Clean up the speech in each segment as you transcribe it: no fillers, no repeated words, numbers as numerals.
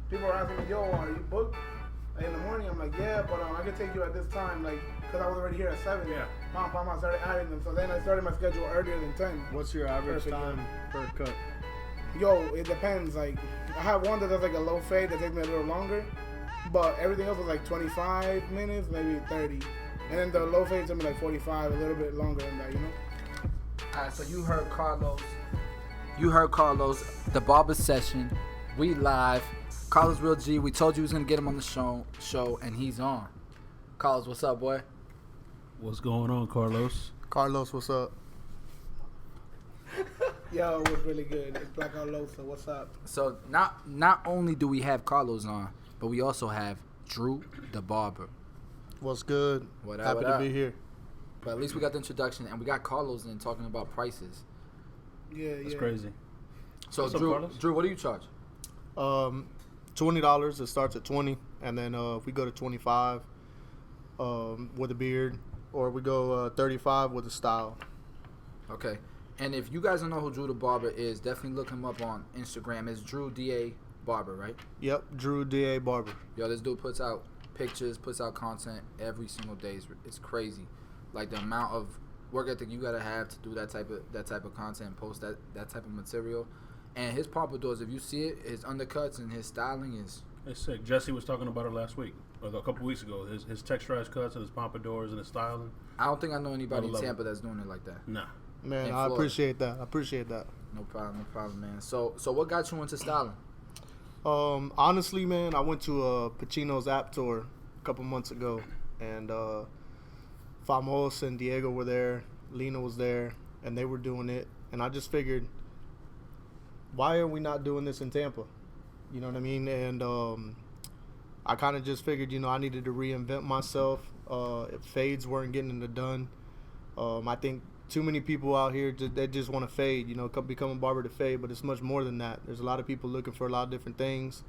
people are asking me, yo, are you booked in the morning? I'm like, yeah, but I can take you at this time, like, because I was already here at 7. Yeah. I started adding them. So then I started my schedule earlier than 10. What's your average time per cut? Yo, it depends. Like, I have one that does like a low fade that takes me a little longer, but everything else is like 25 minutes, maybe 30. And then the low fade took me like 45, a little bit longer than that, you know? Alright, so you heard Carlos. You heard Carlos, the Barber Session. We live. Carlos Real G. We told you we was gonna get him on the show, and he's on. Carlos, what's up, boy? What's going on, Carlos? Carlos, what's up? Yo, it was really good. It's Black Losa. What's up? So not only do we have Carlos on, but we also have Drew the Barber. What's good? What up, Happy what to up? be here. But at least we got the introduction, and we got Carlos in talking about prices. Yeah, That's crazy. So What's up, Drew, Carlos? what do you charge? $20. It starts at 20, and then if we go to 25 with a beard, or we go 35 with a style. Okay. And if you guys don't know who Drew the Barber is, definitely look him up on Instagram. It's Drew DA Barber, right? Yep, Drew D.A. Barber. Yo, this dude puts out pictures, puts out content every single day. It's crazy. Like the amount of work ethic you gotta have to do that type of content and post that type of material. And his pompadours, if you see it, his undercuts and his styling is. It's sick. Jesse was talking about it last week, like a couple weeks ago. His texturized cuts and his pompadours and his styling. I don't think I know anybody in love Tampa that's doing it like that. Nah. Man, In I Florida. appreciate that. No problem, man. So what got you into styling? Honestly, man, I went to a Pacino's app tour a couple months ago, and Famos and Diego were there, Lena was there, and they were doing it, and I just figured, why are we not doing this in Tampa? You know what I mean? And I kind of just figured, I needed to reinvent myself. If fades weren't getting it done, I think too many people out here, they just want to fade, become a barber to fade, but it's much more than that. There's a lot of people looking for a lot of different things,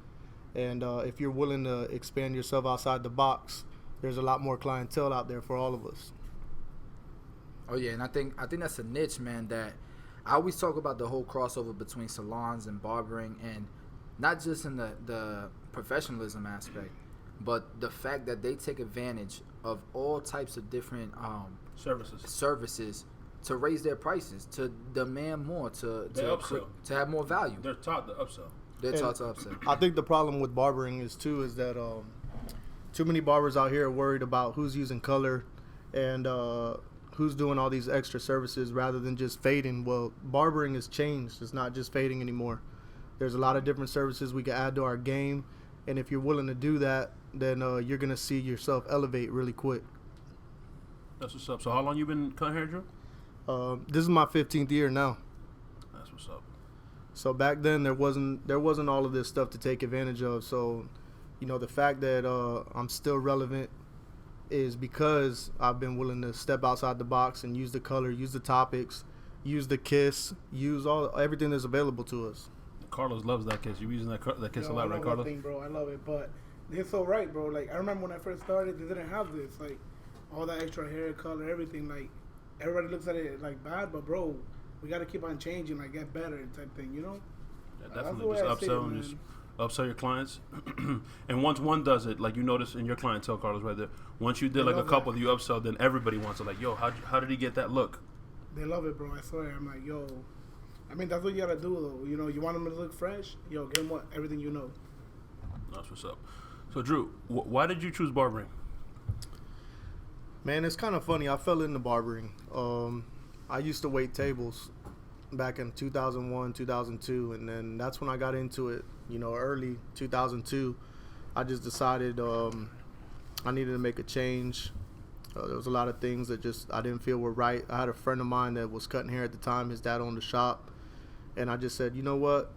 and if you're willing to expand yourself outside the box, there's a lot more clientele out there for all of us. Oh yeah, and I think that's a niche, man, that I always talk about the whole crossover between salons and barbering, and not just in the professionalism aspect, but the fact that they take advantage of all types of different services to raise their prices, to demand more, to have more value. They're taught to upsell. They're taught to upsell. I think the problem with barbering is that too many barbers out here are worried about who's using color and who's doing all these extra services rather than just fading. Well, barbering has changed. It's not just fading anymore. There's a lot of different services we can add to our game, and if you're willing to do that, then you're going to see yourself elevate really quick. That's what's up. So how long you been cutting hair, Drew? This is my 15th year now. That's what's up. So back then there wasn't all of this stuff to take advantage of. So, the fact that I'm still relevant is because I've been willing to step outside the box and use the color, use the topics, use the kiss, use everything that's available to us. Carlos loves that kiss. You using that kiss a lot, right, Carlos? Thing, bro. I love it, but it's so right, bro. Like I remember when I first started, they didn't have this, like all that extra hair color, everything. Like everybody looks at it like bad, but bro, we got to keep on changing, like get better type thing, Yeah, definitely. Just upsell and just upsell your clients. And once one does it, like you notice in your clientele, Carlos, right there. Once you did like a couple, you upsell, then everybody wants it. Like, yo, how did he get that look? They love it, bro. I swear. I'm like, yo. I mean, that's what you gotta do, though. You want them to look fresh. Yo, give them everything you know. That's what's up. So, Drew, why did you choose barbering? Man, it's kind of funny. I fell into barbering. I used to wait tables back in 2001, 2002, and then that's when I got into it. Early 2002, I just decided I needed to make a change. There was a lot of things that just I didn't feel were right. I had a friend of mine that was cutting hair at the time. His dad owned a shop, and I just said, you know what?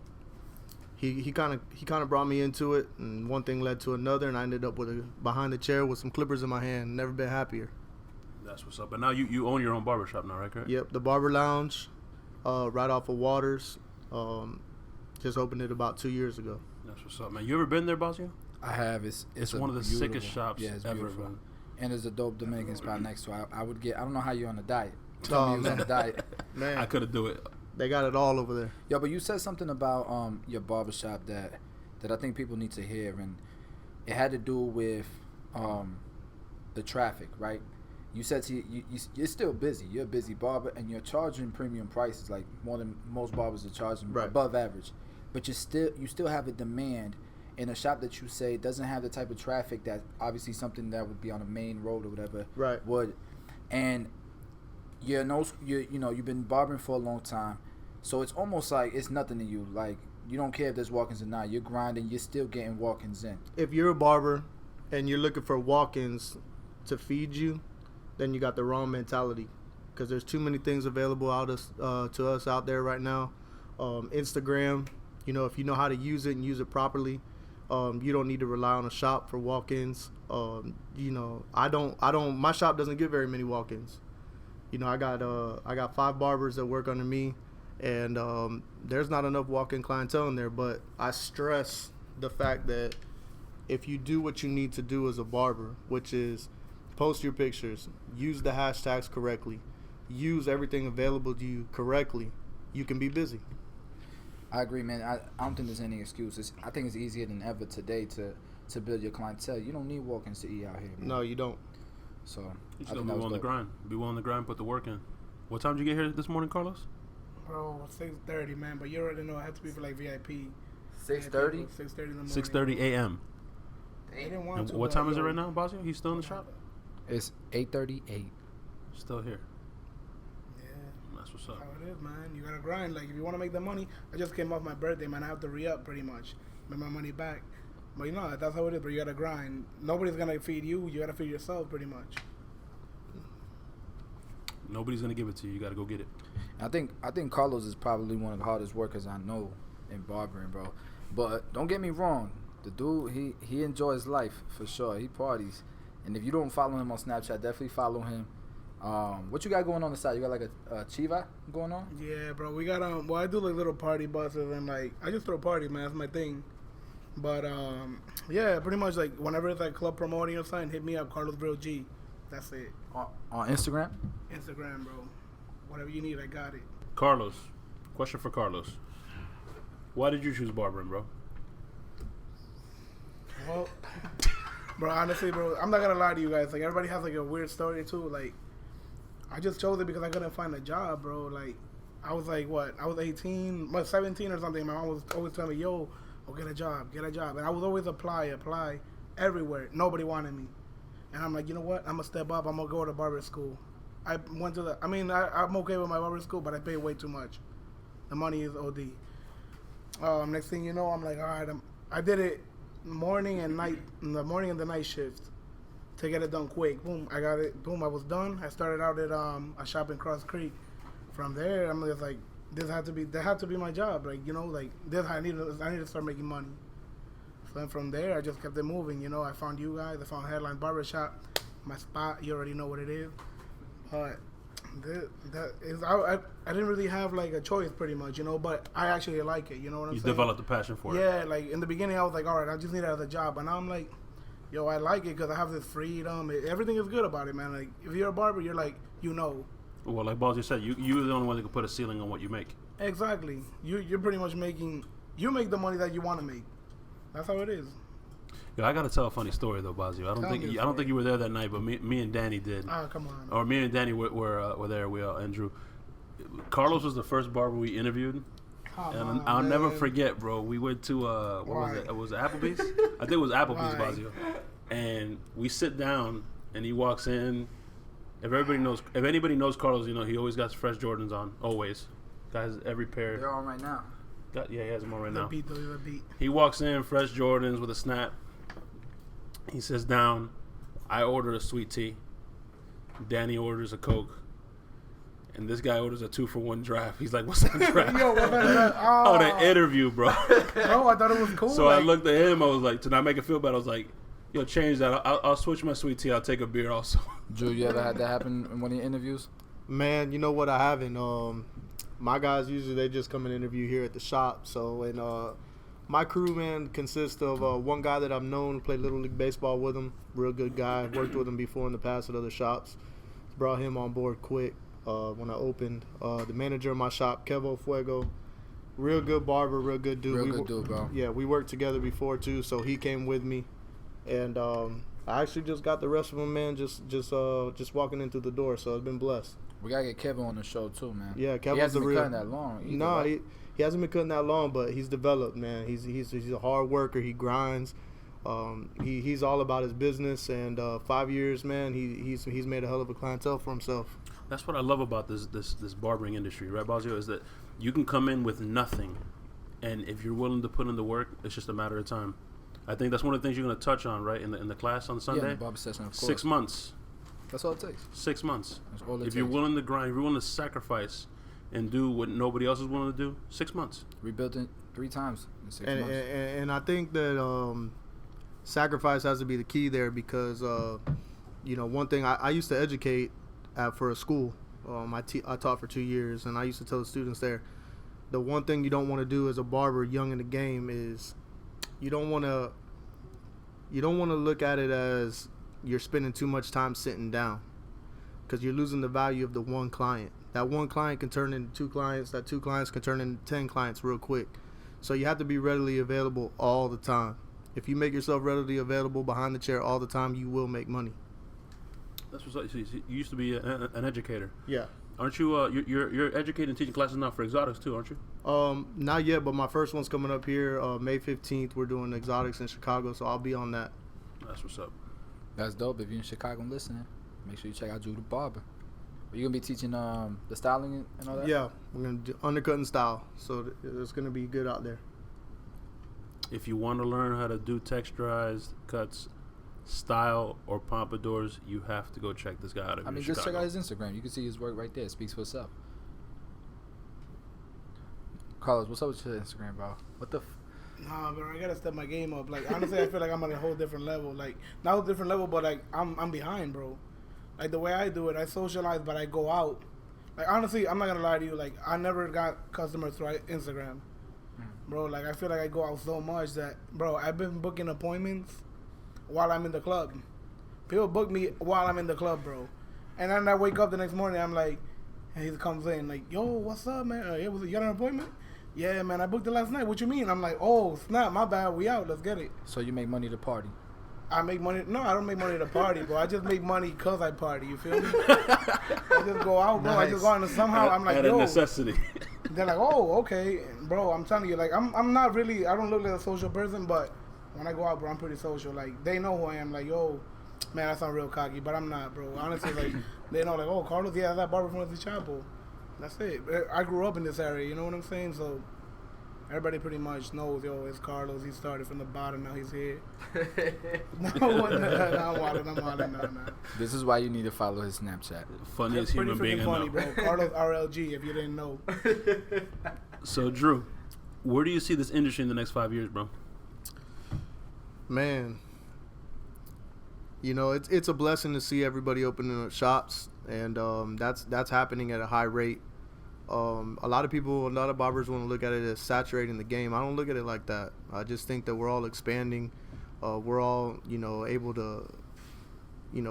He kind of brought me into it, and one thing led to another, and I ended up behind the chair with some clippers in my hand. Never been happier. That's what's up. And now you own your own barbershop now, right? Correct? Yep, the Barber Lounge, right off of Waters. Just opened it about 2 years ago. That's what's up, man. You ever been there, Bosio? I have. It's one of the sickest shops ever, man. And there's a dope Dominican spot next to it. I don't know how you're on a diet. Oh, You was on a diet. Man, I couldn't do it. they got it all over there. Yo, but you said something about your barbershop that that I think people need to hear, and it had to do with the traffic, right? You said you're still busy. You're a busy barber, and you're charging premium prices, like more than most barbers are charging, right, above average. But you still have a demand in a shop that you say doesn't have the type of traffic that obviously something that would be on a main road or whatever right, would. And you've been barbering for a long time, so it's almost like it's nothing to you. Like, you don't care if there's walk-ins or not. You're grinding. You're still getting walk-ins in. If you're a barber and you're looking for walk-ins to feed you, then you got the wrong mentality, because there's too many things available to us out there right now. Instagram, if you know how to use it and use it properly, you don't need to rely on a shop for walk-ins. I don't. My shop doesn't get very many walk-ins. I got 5 barbers that work under me, and there's not enough walk-in clientele in there. But I stress the fact that if you do what you need to do as a barber, which is post your pictures, use the hashtags correctly, use everything available to you correctly, you can be busy. I agree, man. I don't think there's any excuses. I think it's easier than ever today to build your clientele. You don't need walk-ins to eat out here, man. No, you don't. So you just gotta be willing to grind. Be willing to grind, put the work in. What time did you get here this morning, Carlos? Bro, 6:30, man. But you already know I have to be for like VIP. 6:30? 6:30 in the morning. 6:30 a.m. And what time is it right now, Basio? He's still in the shop? It's 8:38. Still here. Yeah. That's what's up. That's how it is, man. You gotta grind. Like, if you want to make the money, I just came off my birthday, man. I have to re-up pretty much. Make my money back. But that's how it is, bro. You gotta grind. Nobody's gonna feed you. You gotta feed yourself, pretty much. Nobody's gonna give it to you. You gotta go get it. I think Carlos is probably one of the hardest workers I know in barbering, bro. But don't get me wrong, the dude he enjoys life for sure. He parties, and if you don't follow him on Snapchat, definitely follow him. What you got going on the side? You got like a chiva going on? Yeah, bro. We got I do like little party buses, and like I just throw parties, man. That's my thing. But yeah, pretty much like whenever it's like club promoting or something, hit me up, CarlosrealG. That's it. On Instagram? Instagram, bro. Whatever you need, I got it. Carlos, question for Carlos. Why did you choose barbering, bro? Well, bro, honestly, bro, I'm not gonna lie to you guys. Like, everybody has like a weird story too. Like, I just chose it because I couldn't find a job, bro. Like, I was like, what? I was 18, 17 or something. My mom was always telling me, yo, get a job. And I was always apply everywhere. Nobody wanted me. And I'm like, you know what? I'm going to step up. I'm going to go to barber school. I'm okay with my barber school, but I pay way too much. The money is OD. Next thing you know, I'm like, all right, I did it morning and night, in the morning and the night shift to get it done quick. Boom, I got it. Boom, I was done. I started out at a shop in Cross Creek. From there, I'm just like, that had to be my job. Like, this, I need to start making money. So then from there, I just kept it moving. I found you guys. I found Headline Barbershop, my spot. You already know what it is. But I didn't really have like a choice, pretty much, but I actually like it. You know what I'm saying? You developed a passion for it. Yeah, like in the beginning, I was like, all right, I just need another job. But now I'm like, yo, I like it because I have this freedom. Everything is good about it, man. Like, if you're a barber, you're like, Well, like Balls just said, you're the only one that can put a ceiling on what you make. Exactly. You're pretty much you make the money that you want to make. That's how it is. Yo, I gotta tell a funny story though, Bazio. I don't think you were there that night, but me and Danny did. Ah, come on. Or me and Danny were there. We all Andrew. Carlos was the first barber we interviewed. I'll never forget, bro. We went to what was it? Was it Applebee's? I think it was Applebee's, Bazio. And we sit down, and he walks in. If anybody knows Carlos, he always got fresh Jordans on. Always, guys, every pair. They're on right now. He has them on right now. Beat. He walks in, fresh Jordans with a snap. He sits down. I order a sweet tea. Danny orders a Coke. And this guy orders a 2-for-1 draft. He's like, what's that draft? Yo, what's that? Oh, the interview, bro. Bro, I thought it was cool. So I looked at him. I was like, to not make it feel bad, I was like, yo, change that. I'll switch my sweet tea. I'll take a beer also. Drew, you ever had that happen in one of your interviews? Man, you know what? I haven't. My guys, usually they just come and interview here at the shop. So, and my crew, man, consists of one guy that I've known, played Little League Baseball with him. Real good guy. Worked with him before in the past at other shops. Brought him on board quick when I opened. The manager of my shop, Kevo Fuego. Real good barber, real good dude. Real good dude, bro. Yeah, we worked together before too, so he came with me, and I actually just got the rest of them, man. Just walking into the door, so I've been blessed. We gotta get Kevin on the show too, man. Yeah, Kevin's he hasn't the been real. cutting that long. Either, No, right? he hasn't been cutting that long, but he's developed, man. He's a hard worker. He grinds. He's all about his business, and 5 years, man. He's made a hell of a clientele for himself. That's what I love about this barbering industry, right, Bazio? Is that you can come in with nothing, and if you're willing to put in the work, it's just a matter of time. I think that's one of the things you're going to touch on, right, in the class on Sunday. Yeah, in the Barber Session, of course. 6 months. That's all it takes. 6 months. That's all it takes. If you're willing to grind, if you're willing to sacrifice and do what nobody else is willing to do, 6 months. Rebuilt it 3 times in 6 months. And I think that sacrifice has to be the key there because, one thing I used to educate for a school. I taught for 2 years, and I used to tell the students there, the one thing you don't want to do as a barber young in the game is you don't want to look at it as you're spending too much time sitting down, because you're losing the value of the one client. That one client can turn into 2 clients. That 2 clients can turn into 10 clients real quick. So you have to be readily available all the time. If you make yourself readily available behind the chair all the time, you will make money. That's what's up. You used to be an educator. Yeah. Aren't you? You're educating and teaching classes now for exotics too, aren't you? Not yet, but my first one's coming up here May 15th. We're doing exotics in Chicago, so I'll be on that. That's what's up. That's dope. If you're in Chicago and listening, make sure you check out Drew the Barber. Are you gonna be teaching the styling and all that? Yeah, we're gonna do undercutting style, so it's gonna be good out there. If you want to learn how to do texturized cuts, style, or pompadours, you have to go check this guy out. I mean, just check out his Instagram. You can see his work right there. It speaks for itself. Carlos, what's up with your Instagram, bro? What the? Nah, bro, I gotta step my game up. Like, honestly, I feel like I'm on a whole different level. Like, not a different level, but like I'm behind, bro. Like the way I do it, I socialize, but I go out. Like, honestly, I'm not gonna lie to you. Like, I never got customers through Instagram, bro. Like, I feel like I go out so much that, bro, I've been booking appointments while I'm in the club. People book me while I'm in the club, bro. And then I wake up the next morning, I'm like, and he comes in like, yo, what's up, man? You got an appointment? Yeah, man, I booked it last night. What you mean? I'm like, oh, snap, my bad. We out. Let's get it. So you make money to party? I make money. No, I don't make money to party, bro. I just make money because I party. You feel me? I just go out, bro. Nice. I just go out and somehow I'm like, yo. A necessity. They're like, oh, okay. Bro, I'm telling you, like, I'm not really, I don't look like a social person, but when I go out, bro, I'm pretty social. Like, they know who I am. Like, yo, man, I sound real cocky, but I'm not, bro. Honestly, like, they know, like, oh, Carlos, yeah, that barber from the Chapo. That's it. I grew up in this area, you know what I'm saying? So everybody pretty much knows, yo, it's Carlos. He started from the bottom, now he's here. No, I'm wilding, no. This is why you need to follow his Snapchat. Funniest human being I know. Funny, bro. CarlosrealG, if you didn't know. So, Drew, where do you see this industry in the next 5 years, bro? Man, it's a blessing to see everybody opening up shops, and that's happening at a high rate. A lot of barbers want to look at it as saturating the game. I don't look at it like that. I just think that we're all expanding. We're all, able to,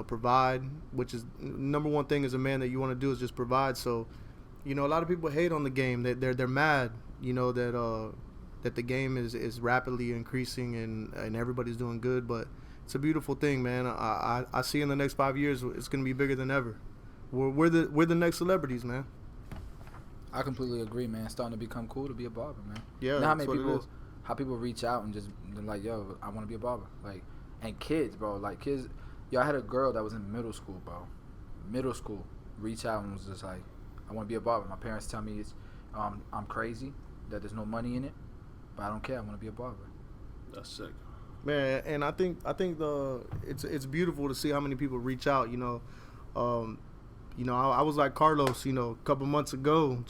provide, which is number one thing as a man that you want to do is just provide. So, a lot of people hate on the game. They're mad, that the game is rapidly increasing and everybody's doing good. But it's a beautiful thing, man. I see in the next 5 years it's going to be bigger than ever. We're the next celebrities, man. I completely agree, man. It's starting to become cool to be a barber, man. Yeah, you know how people reach out and just they're like, yo, I want to be a barber. Like, and kids, bro. Like, kids. Yo, I had a girl that was in middle school, bro. Middle school. Reach out and was just like, I want to be a barber. My parents tell me I'm crazy, that there's no money in it, but I don't care. I want to be a barber. That's sick, man. And I think it's beautiful to see how many people reach out. I was like Carlos, just a couple months ago,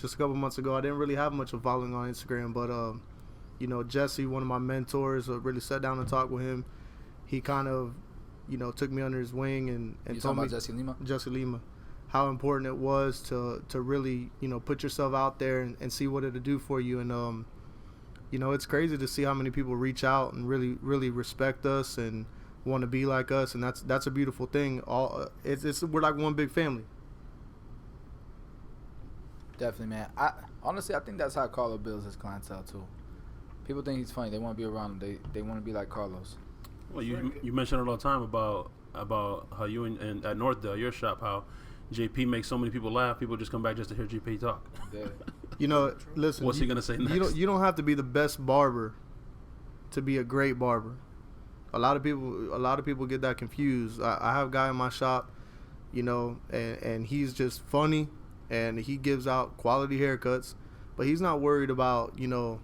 I didn't really have much of a following on Instagram, but, Jesse, one of my mentors, really sat down and talked with him. He kind of, took me under his wing and told me, Jesse Lima, how important it was to really, put yourself out there and see what it'll do for you. And, it's crazy to see how many people reach out and really, really respect us and want to be like us. And that's a beautiful thing. We're like one big family. Definitely, man. Honestly, I think that's how Carlos builds his clientele too. People think he's funny. They want to be around him. They want to be like Carlos. Well, you mention it all the time about how you and at Northdale, your shop, how JP makes so many people laugh. People just come back just to hear JP talk. Yeah. You know, listen. What's he gonna say next? You don't have to be the best barber to be a great barber. A lot of people get that confused. I have a guy in my shop, you know, and he's just funny, and he gives out quality haircuts, but he's not worried about, you know,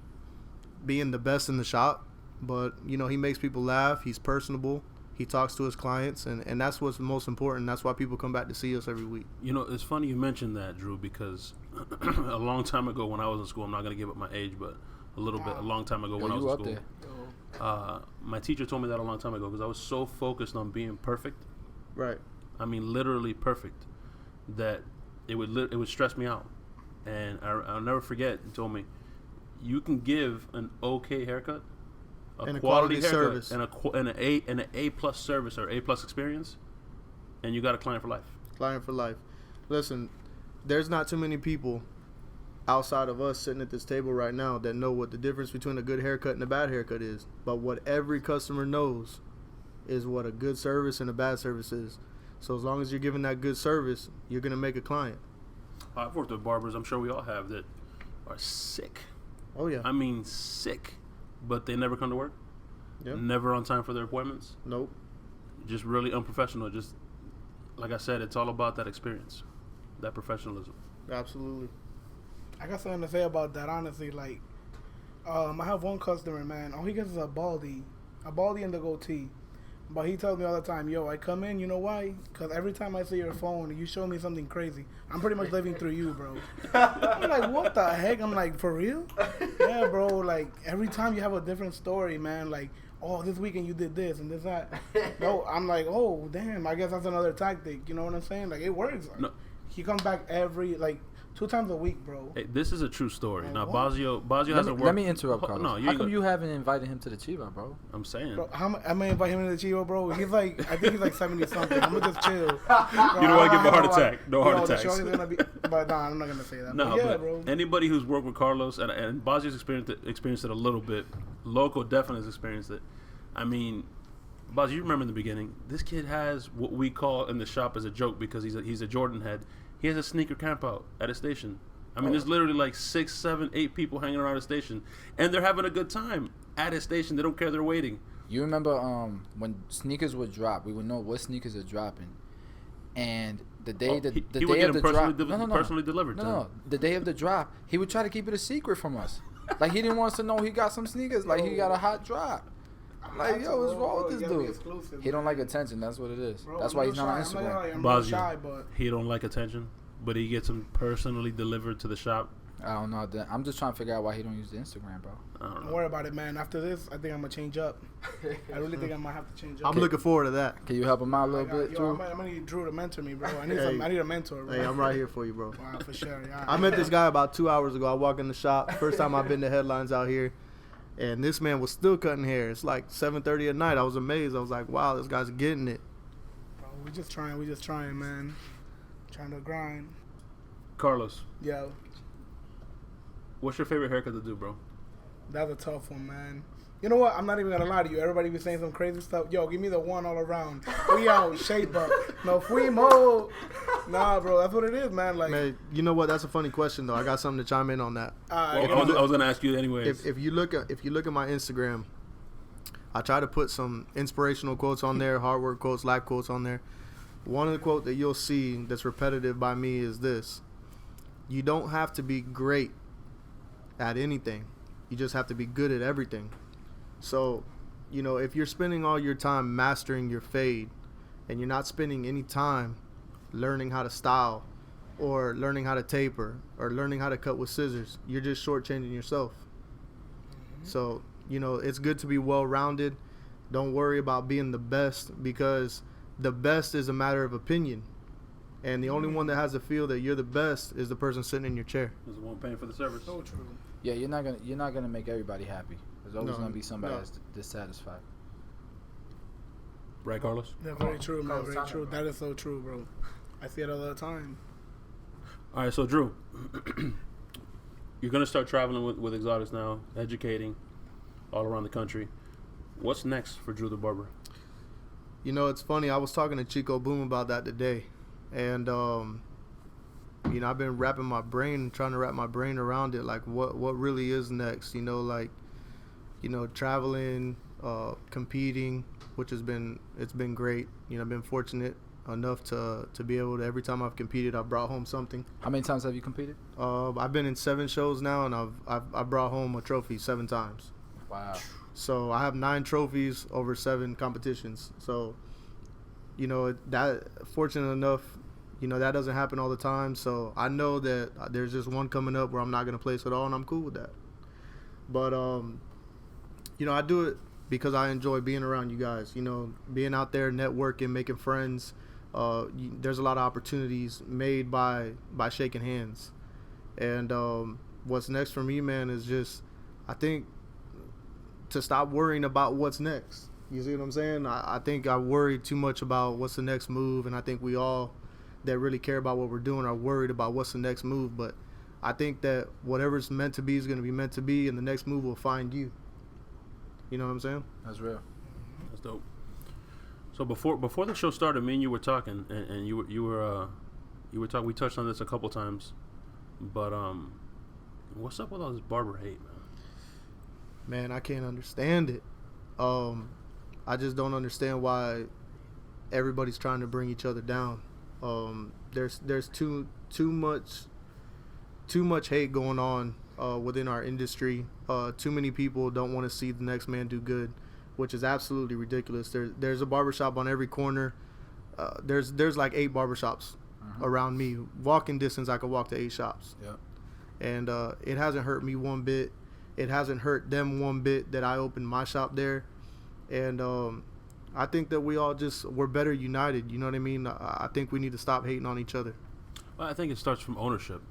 being the best in the shop. But, you know, he makes people laugh. He's personable. He talks to his clients, and that's what's most important. That's why people come back to see us every week. You know, it's funny you mentioned that, Drew, because a long time ago when I was in school, I'm not going to give up my age, but a long time ago when I was in school, my teacher told me that a long time ago because I was so focused on being perfect. Right. I mean, literally perfect, that it would stress me out. And I'll never forget, he told me, you can give an okay haircut, a quality haircut, service, and an A plus service or A plus experience, and you got a client for life. Client for life. Listen, there's not too many people outside of us sitting at this table right now that know what the difference between a good haircut and a bad haircut is. But what every customer knows is what a good service and a bad service is. So as long as you're giving that good service, you're gonna make a client. I've worked with barbers, I'm sure we all have, that are sick. Oh yeah. I mean sick. But they never come to work. Yep. Never on time for their appointments. Nope. Just really unprofessional. Just like I said, it's all about that experience, that professionalism. Absolutely. I got something to say about that. Honestly, like, I have one customer, man. All he gets is a baldy and the goatee. But he tells me all the time, yo, I come in, you know why? Because every time I see your phone, you show me something crazy. I'm pretty much living through you, bro. I'm like, what the heck? I'm like, for real? Yeah, bro. Like, every time you have a different story, man. Like, oh, this weekend you did this and this, that. No, I'm like, oh, damn. I guess that's another tactic. You know what I'm saying? Like, it works. No. He comes back 2 times a week, bro. Hey, this is a true story. Now, Bazio hasn't worked. Let me interrupt, Carlos. No, how come you haven't invited him to the Chiva, bro? I'm saying. Bro, I'm going to invite him to the Chiva, bro. He's like, I think he's like 70-something. I'm going to just chill. Bro, you don't want to give him a heart attack. No heart attacks. But nah, I'm not going to say that. No, but bro. Anybody who's worked with Carlos, and Bazio's experienced it a little bit. Loco definitely has experienced it. I mean, Bazio, you remember in the beginning, this kid has what we call in the shop as a joke because he's a Jordan head. He has a sneaker camp out at a station. I mean, there's literally like 6, 7, 8 people hanging around a station, and they're having a good time at a station. They don't care they're waiting. You remember when sneakers would drop, we would know what sneakers are dropping, and the day of the drop, personally delivered. The day of the drop, he would try to keep it a secret from us. Like he didn't want us to know he got some sneakers. Like he got a hot drop. I'm like, yo, what's wrong with this dude? He don't like attention. That's what it is. Bro, that's why he's not on Instagram. Bazio, he don't like attention. But he gets them personally delivered to the shop. I don't know. I'm just trying to figure out why he don't use the Instagram, bro. Don't worry about it, man. After this, I think I'm going to change up. I really think I might have to change up. I'm looking forward to that. Can you help him out a little bit, Drew? I'm going to need Drew to mentor me, bro. I need a mentor, bro. Hey, I'm right here for you, bro. Wow, for sure. Yeah. I met this guy about 2 hours ago. I walked in the shop. First time I've been to Headlines out here. And this man was still cutting hair. It's like 7:30 at night. I was amazed. I was like, wow, this guy's getting it. Bro, we just trying, man. Trying to grind. Carlos. Yo. What's your favorite haircut to do, bro? That's a tough one, man. You know what? I'm not even going to lie to you. Everybody be saying some crazy stuff. Yo, give me the one all around. We out, shape up. No fuimo. Nah, bro. That's what it is, man. Like, man, you know what? That's a funny question, though. I got something to chime in on that. I was going to ask you anyways. If you look at my Instagram, I try to put some inspirational quotes on there, hard work quotes, life quotes on there. One of the quotes that you'll see that's repetitive by me is this. You don't have to be great at anything. You just have to be good at everything. So, you know, if you're spending all your time mastering your fade and you're not spending any time learning how to style or learning how to taper or learning how to cut with scissors, you're just shortchanging yourself. Mm-hmm. So, you know, it's good to be well-rounded. Don't worry about being the best because the best is a matter of opinion. And the only one that has to feel that you're the best is the person sitting in your chair. Is the one paying for the service. So true. Yeah, you're not gonna make everybody happy. There's always gonna be somebody that's dissatisfied. Right, Carlos? Yeah, very true, man. Very true. That is so true, bro. I see it all the time. All right, so Drew, you're gonna start traveling with Exotics now, educating all around the country. What's next for Drew the Barber? You know, it's funny. I was talking to Chico Boom about that today, and you know, I've been trying to wrap my brain around it. Like, what really is next? You know, like, you know, traveling, competing, which it's been great. You know, I've been fortunate enough to be able to, every time I've competed, I've brought home something. How many times have you competed? I've been in 7 shows now, and I've brought home a trophy 7 times. Wow. So I have 9 trophies over 7 competitions. So, you know, that, fortunate enough, you know, that doesn't happen all the time. So I know that there's just one coming up where I'm not going to place at all, and I'm cool with that. But, you know, I do it because I enjoy being around you guys, you know, being out there, networking, making friends. There's a lot of opportunities made by shaking hands. And what's next for me, man, is just, I think, to stop worrying about what's next. You see what I'm saying? I think I worry too much about what's the next move, and I think we all that really care about what we're doing are worried about what's the next move. But I think that whatever's meant to be is going to be meant to be, and the next move will find you. You know what I'm saying? That's real. That's dope. So before the show started, me and you were talking, and you were talking. We touched on this a couple times, but what's up with all this barber hate, man? Man, I can't understand it. I just don't understand why everybody's trying to bring each other down. There's too much hate going on within our industry. Too many people don't want to see the next man do good, which is absolutely ridiculous. There's a barbershop on every corner. There's like 8 barbershops around me. Walking distance, I could walk to 8 shops. Yeah. And it hasn't hurt me one bit. It hasn't hurt them one bit that I opened my shop there. And I think that we're better united. You know what I mean? I think we need to stop hating on each other. Well, I think it starts from ownership.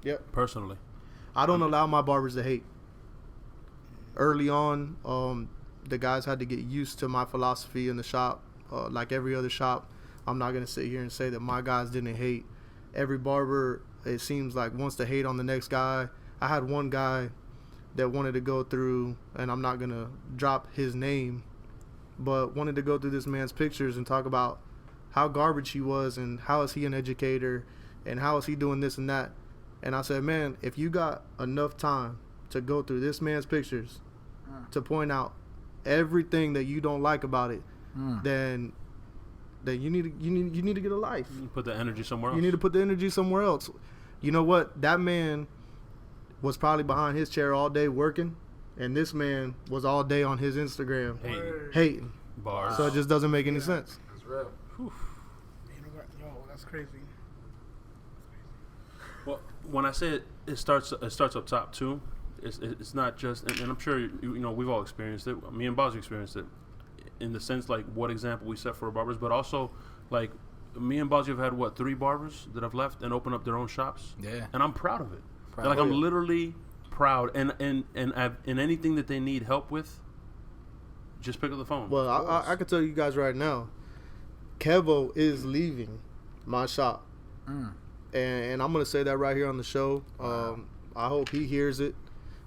Yep. Personally, I don't allow my barbers to hate. Early on, the guys had to get used to my philosophy in the shop. Like every other shop, I'm not going to sit here and say that my guys didn't hate. Every barber, it seems like, wants to hate on the next guy. I had one guy that wanted to go through, and I'm not going to drop his name, but wanted to go through this man's pictures and talk about how garbage he was and how is he an educator and how is he doing this and that. And I said, man, if you got enough time to go through this man's pictures to point out everything that you don't like about it, then you need to get a life. You put the energy somewhere else. You need to put the energy somewhere else. You know what? That man was probably behind his chair all day working, and this man was all day on his Instagram hating. Bars. So it just doesn't make any sense. That's real. You know what? Yo, that's crazy. Well, when I say it starts up top too. It's not just, and I'm sure you know we've all experienced it. Me and Boz experienced it, in the sense like what example we set for our barbers, but also like me and Boz have had 3 barbers that have left and opened up their own shops. Yeah, and I'm proud of it. Like I'm literally proud, and anything that they need help with, just pick up the phone. Well, I can tell you guys right now, Kevo is leaving my shop, and I'm gonna say that right here on the show. I hope he hears it.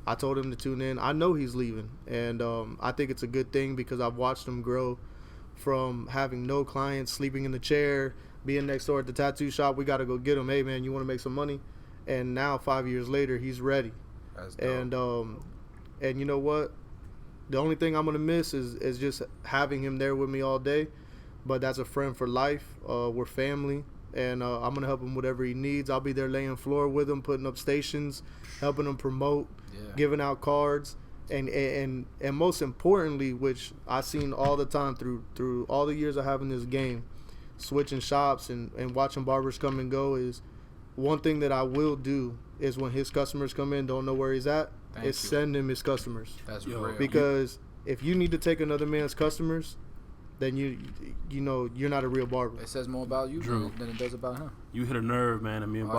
I told him to tune in. I know he's leaving, and I think it's a good thing because I've watched him grow from having no clients, sleeping in the chair, being next door at the tattoo shop. We got to go get him. Hey, man, you want to make some money? And now 5 years later, he's ready. That's dope. And you know what? The only thing I'm gonna miss is just having him there with me all day. But that's a friend for life. We're family, and I'm gonna help him whatever he needs. I'll be there laying floor with him, putting up stations, helping him promote, giving out cards, and most importantly, which I've seen all the time through all the years I have in this game, switching shops and watching barbers come and go, is one thing that I will do is when his customers come in, don't know where he's at, send him his customers. That's real. Because if you need to take another man's customers, then you know you're not a real barber. It says more about you than it does about him. You hit a nerve, man, and me and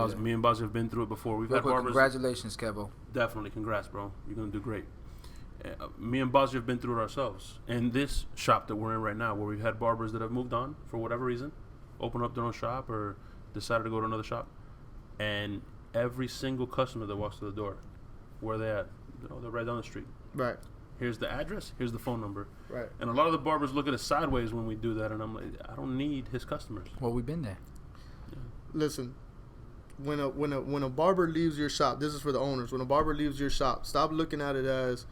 Boz have been through it before. We've had barbers. Congratulations, Kevo. Definitely, congrats, bro. You're gonna do great. Me and Boz have been through it ourselves. And this shop that we're in right now, where we've had barbers that have moved on for whatever reason, open up their own shop or decided to go to another shop, and every single customer that walks through the door Where they at? They're right down the street. Right. Here's the address. Here's the phone number. Right. And a lot of the barbers look at us sideways when we do that, and I'm like, I don't need his customers. Well, we've been there. Yeah. Listen, when a barber leaves your shop, this is for the owners. When a barber leaves your shop, stop looking at it as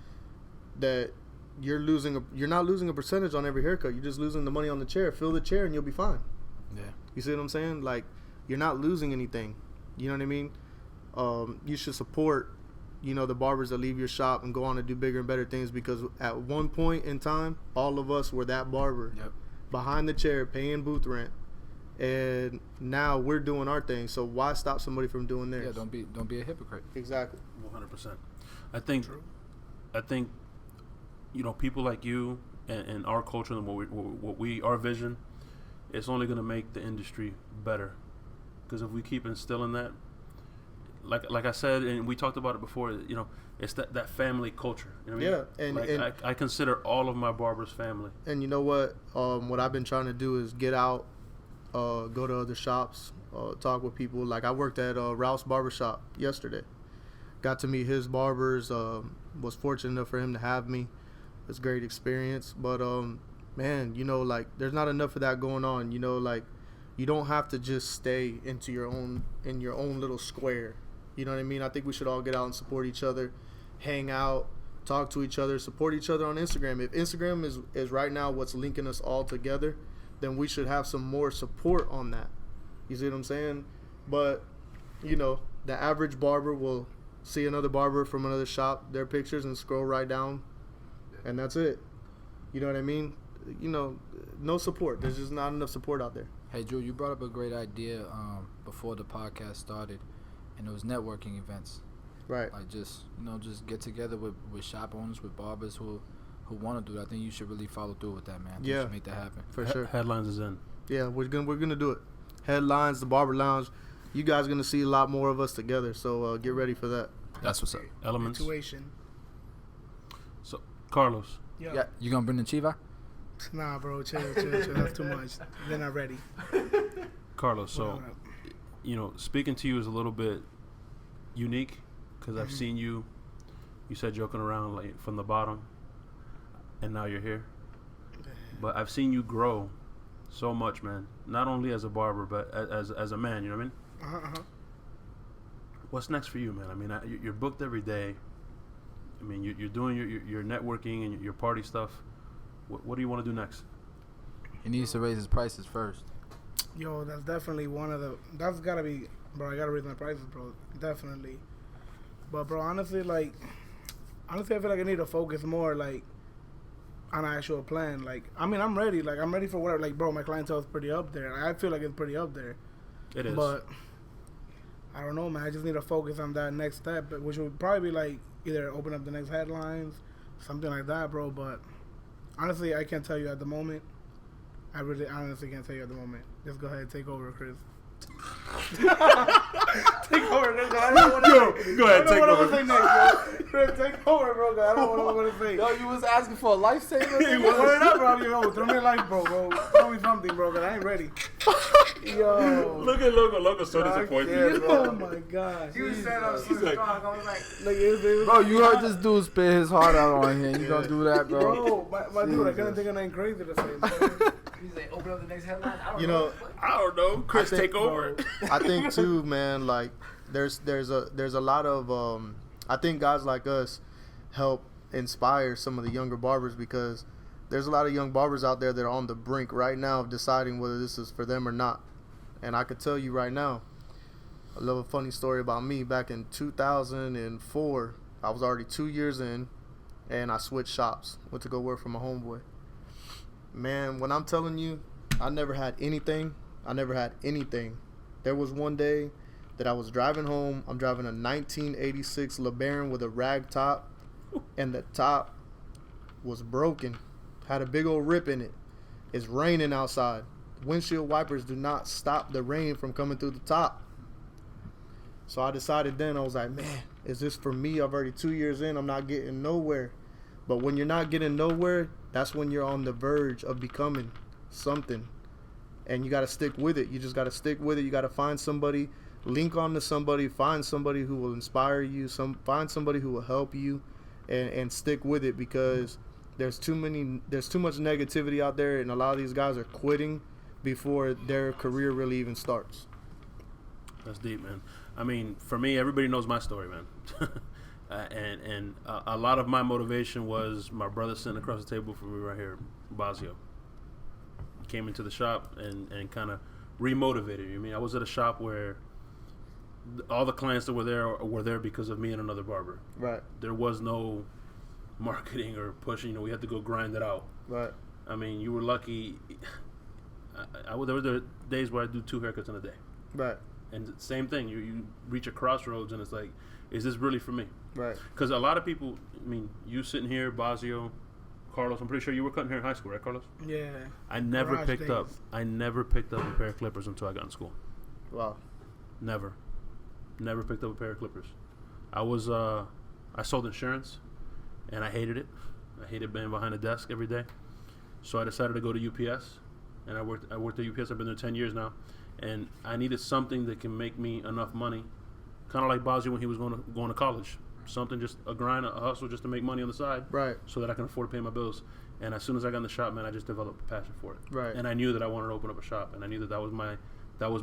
that you're not losing a percentage on every haircut. You're just losing the money on the chair. Fill the chair and you'll be fine. Yeah. You see what I'm saying? Like, you're not losing anything. You know what I mean? You should support, the barbers that leave your shop and go on to do bigger and better things, because at one point in time, all of us were that barber behind the chair paying booth rent, and now we're doing our thing. So why stop somebody from doing theirs? Yeah, don't be a hypocrite. Exactly. 100%. I think people like you and our culture and our vision, it's only going to make the industry better. Because if we keep instilling that, like I said, and we talked about it before, it's that family culture. You know what I mean? And I consider all of my barbers family. And you know what? What I've been trying to do is get out, go to other shops, talk with people. Like, I worked at Ralph's Barbershop yesterday. Got to meet his barbers. Was fortunate enough for him to have me. It was a great experience. But, man, there's not enough of that going on. You don't have to just stay in your own little square. You know what I mean? I think we should all get out and support each other, hang out, talk to each other, support each other on Instagram. If Instagram is right now what's linking us all together, then we should have some more support on that. You see what I'm saying? But, the average barber will see another barber from another shop, their pictures, and scroll right down, and that's it. You know what I mean? No support. There's just not enough support out there. Hey, Drew, you brought up a great idea before the podcast started, and it was networking events. Right. Like, just get together with shop owners, with barbers who want to do that. I think you should really follow through with that, man. You should make that happen. For sure. Headlines is in. Yeah, we're gonna do it. Headlines, the Barber Lounge. You guys are gonna see a lot more of us together, so get ready for that. That's what's up. Elements. Situation. So, Carlos. Yeah. You gonna bring the Chiva? Nah, bro, chill. That's too much. They're not ready. Carlos, so, speaking to you is a little bit unique, because I've seen you said joking around like from the bottom, and now you're here. But I've seen you grow so much, man. Not only as a barber, but as a man, you know what I mean? What's next for you, man? I mean, you're booked every day. I mean, you're doing your networking and your party stuff. What do you want to do next? He needs to raise his prices first. Yo, that's definitely that's gotta be, bro. I gotta raise my prices, bro. Definitely. But, bro, honestly, I feel like I need to focus more, like, on an actual plan. Like, I mean, I'm ready. Like, I'm ready for whatever. Like, bro, my clientele is pretty up there. I feel like it's pretty up there. It is. But I don't know, man. I just need to focus on that next step, which would probably be like either open up the next headlines, something like that, bro. But honestly, I can't tell you at the moment. I really honestly can't tell you at the moment. Just go ahead and take over, Chris. Take over, nigga. I don't want to go ahead, take over. Say next, bro. Chris, take over, bro. I don't know what I'm gonna say. Yo, you was asking for a lifesaver? Word up, bro. Yo, throw me a life, bro. Throw me something, bro, because I ain't ready. Yo. Look at Loco so disappointed. Oh, my God. He was saying I was so strong. I was like, bro, you heard this dude spit his heart out on here. You gonna do that, bro? Bro, my dude, I couldn't think of nothing crazy to say, man. he's like, open up the next headline. I I don't know. Chris, take over. I think too, man. Like, there's a lot of I think guys like us help inspire some of the younger barbers, because there's a lot of young barbers out there that are on the brink right now of deciding whether this is for them or not. And I could tell you right now, I love a funny story about me. Back in 2004, I was already 2 years in, and I switched shops. Went to go work for my homeboy. Man, when I'm telling you, I never had anything. There was one day that I was driving home. I'm driving a 1986 LeBaron with a rag top, and the top was broken. Had a big old rip in it. It's raining outside. Windshield wipers do not stop the rain from coming through the top. So I decided then, I was like, man, is this for me? I'm already 2 years in. I'm not getting nowhere. But when you're not getting nowhere, that's when you're on the verge of becoming something. And you got to stick with it. You just got to stick with it. You got to find somebody link on to somebody, find somebody who will inspire you, find somebody who will help you, and stick with it, because there's too much negativity out there, and a lot of these guys are quitting before their career really even starts. That's deep, man. I mean, for me, everybody knows my story, man. and a lot of my motivation was my brother sitting across the table from me right here, Basio. He came into the shop and kind of remotivated me. I mean, I was at a shop where all the clients that were there because of me and another barber. Right. There was no marketing or pushing. We had to go grind it out. Right. I mean, you were lucky. There were days where I do 2 haircuts in a day. Right. And same thing, you reach a crossroads, and it's like, is this really for me? Right. Because a lot of people, I mean, you sitting here, Basio, Carlos, I'm pretty sure you were cutting hair in high school, right, Carlos? Yeah. I never picked up a pair of clippers until I got in school. Wow. Never picked up a pair of clippers. I sold insurance, and I hated it. I hated being behind a desk every day. So I decided to go to UPS, and I worked at UPS. I've been there 10 years now. And I needed something that can make me enough money, kind of like Bazzi when he was going to college. Something, just a grind, a hustle, just to make money on the side, right? So that I can afford to pay my bills. And as soon as I got in the shop, man, I just developed a passion for it, right? And I knew that I wanted to open up a shop, and I knew that was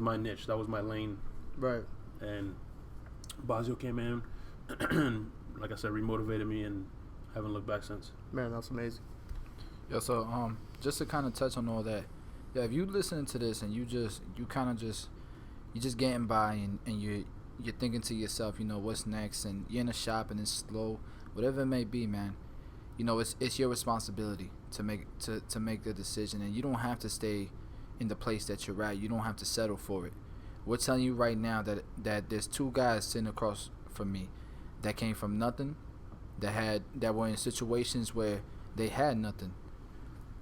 my niche, that was my lane, right? And Bazio came in, and like I said, remotivated me, and haven't looked back since. Man, that's amazing. Yeah. So just to kind of touch on all that. Yeah, if you listen to this and you just getting by and you're thinking to yourself, what's next, and you're in a shop and it's slow, whatever it may be, man, it's your responsibility to make the decision, and you don't have to stay in the place that you're at. You don't have to settle for it. We're telling you right now that there's 2 guys sitting across from me that came from nothing, that were in situations where they had nothing,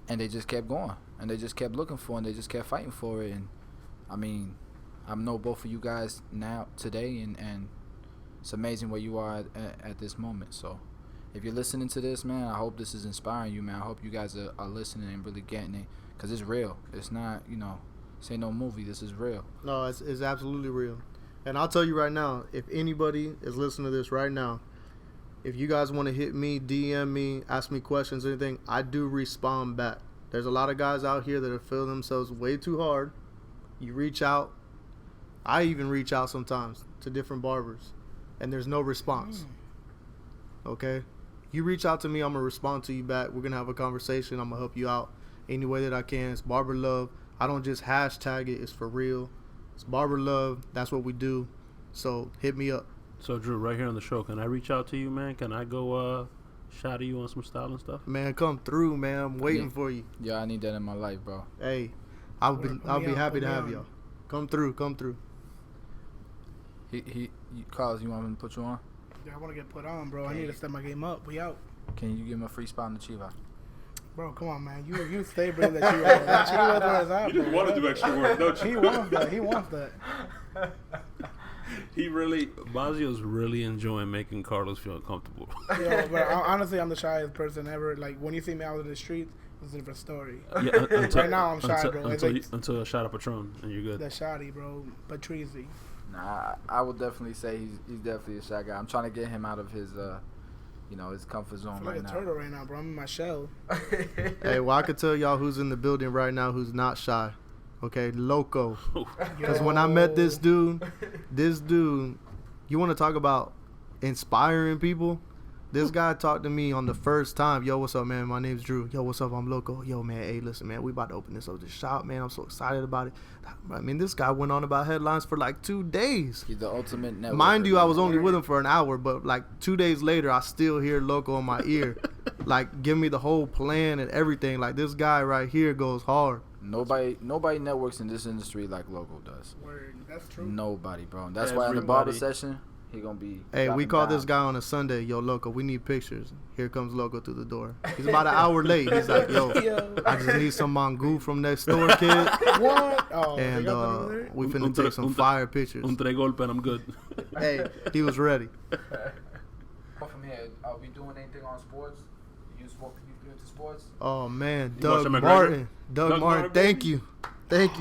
and they just kept going. And they just kept looking for it, and they just kept fighting for it. And, I mean, I know both of you guys now, today, and it's amazing where you are at this moment. So, if you're listening to this, man, I hope this is inspiring you, man. I hope you guys are listening and really getting it, because it's real. It's not, this ain't no movie. This is real. No, it's absolutely real. And I'll tell you right now, if anybody is listening to this right now, if you guys want to hit me, DM me, ask me questions, anything, I do respond back. There's a lot of guys out here that are feeling themselves way too hard. You reach out. I even reach out sometimes to different barbers, and there's no response. Okay? You reach out to me, I'm going to respond to you back. We're going to have a conversation. I'm going to help you out any way that I can. It's Barber Love. I don't just hashtag it. It's for real. It's Barber Love. That's what we do. So hit me up. So, Drew, right here on the show, can I reach out to you, man? Can I go shadow you on some style and stuff? Man, come through, man. I'm waiting for you. Yeah, I need that in my life, bro. Hey, I'll be happy to have y'all. Come through. Carlos, you want me to put you on? Yeah, I want to get put on, bro. I need to step my game up. We out. Can you give me a free spot in the Chiva? Bro, come on, man. You stay bringing that Chiva. You just want to do extra work, don't you? He wants that. Bazio's really enjoying making Carlos feel comfortable. Yeah, but honestly, I'm the shyest person ever. Like, when you see me out in the streets, it's a different story. Yeah, right now, I'm shy, bro. Until a shot of Patron, and you're good. That shoddy, bro. Patrizi. Nah, I would definitely say he's definitely a shy guy. I'm trying to get him out of his his comfort zone right now. I feel like a turtle right now, bro. I'm in my shell. Hey, well, I could tell y'all who's in the building right now who's not shy. Okay, Loco. Because when I met this dude, you want to talk about inspiring people? This guy talked to me on the first time. Yo, what's up, man? My name's Drew. Yo, what's up? I'm Loco. Yo, man, hey, listen, man, we about to open this shop, man. I'm so excited about it. I mean, this guy went on about headlines for like 2 days. He's the ultimate networker. Mind you, I was only with him for an hour, but like 2 days later, I still hear Loco in my ear. Like, give me the whole plan and everything. Like, this guy right here goes hard. Nobody networks in this industry like Loco does. Word, that's true. Nobody, bro. That's why in the barber session, he gonna be. Hey, we called this guy on a Sunday. Yo, Loco, we need pictures. Here comes Loco through the door. He's about an hour late. He's like, yo, I just need some mangú from next door, kid. What? Oh, and we finna take some fire pictures. Un tres golpe and I'm good. Hey, he was ready. From here, are we doing anything on sports? You into sports? Oh man, Doug Martin, thank you,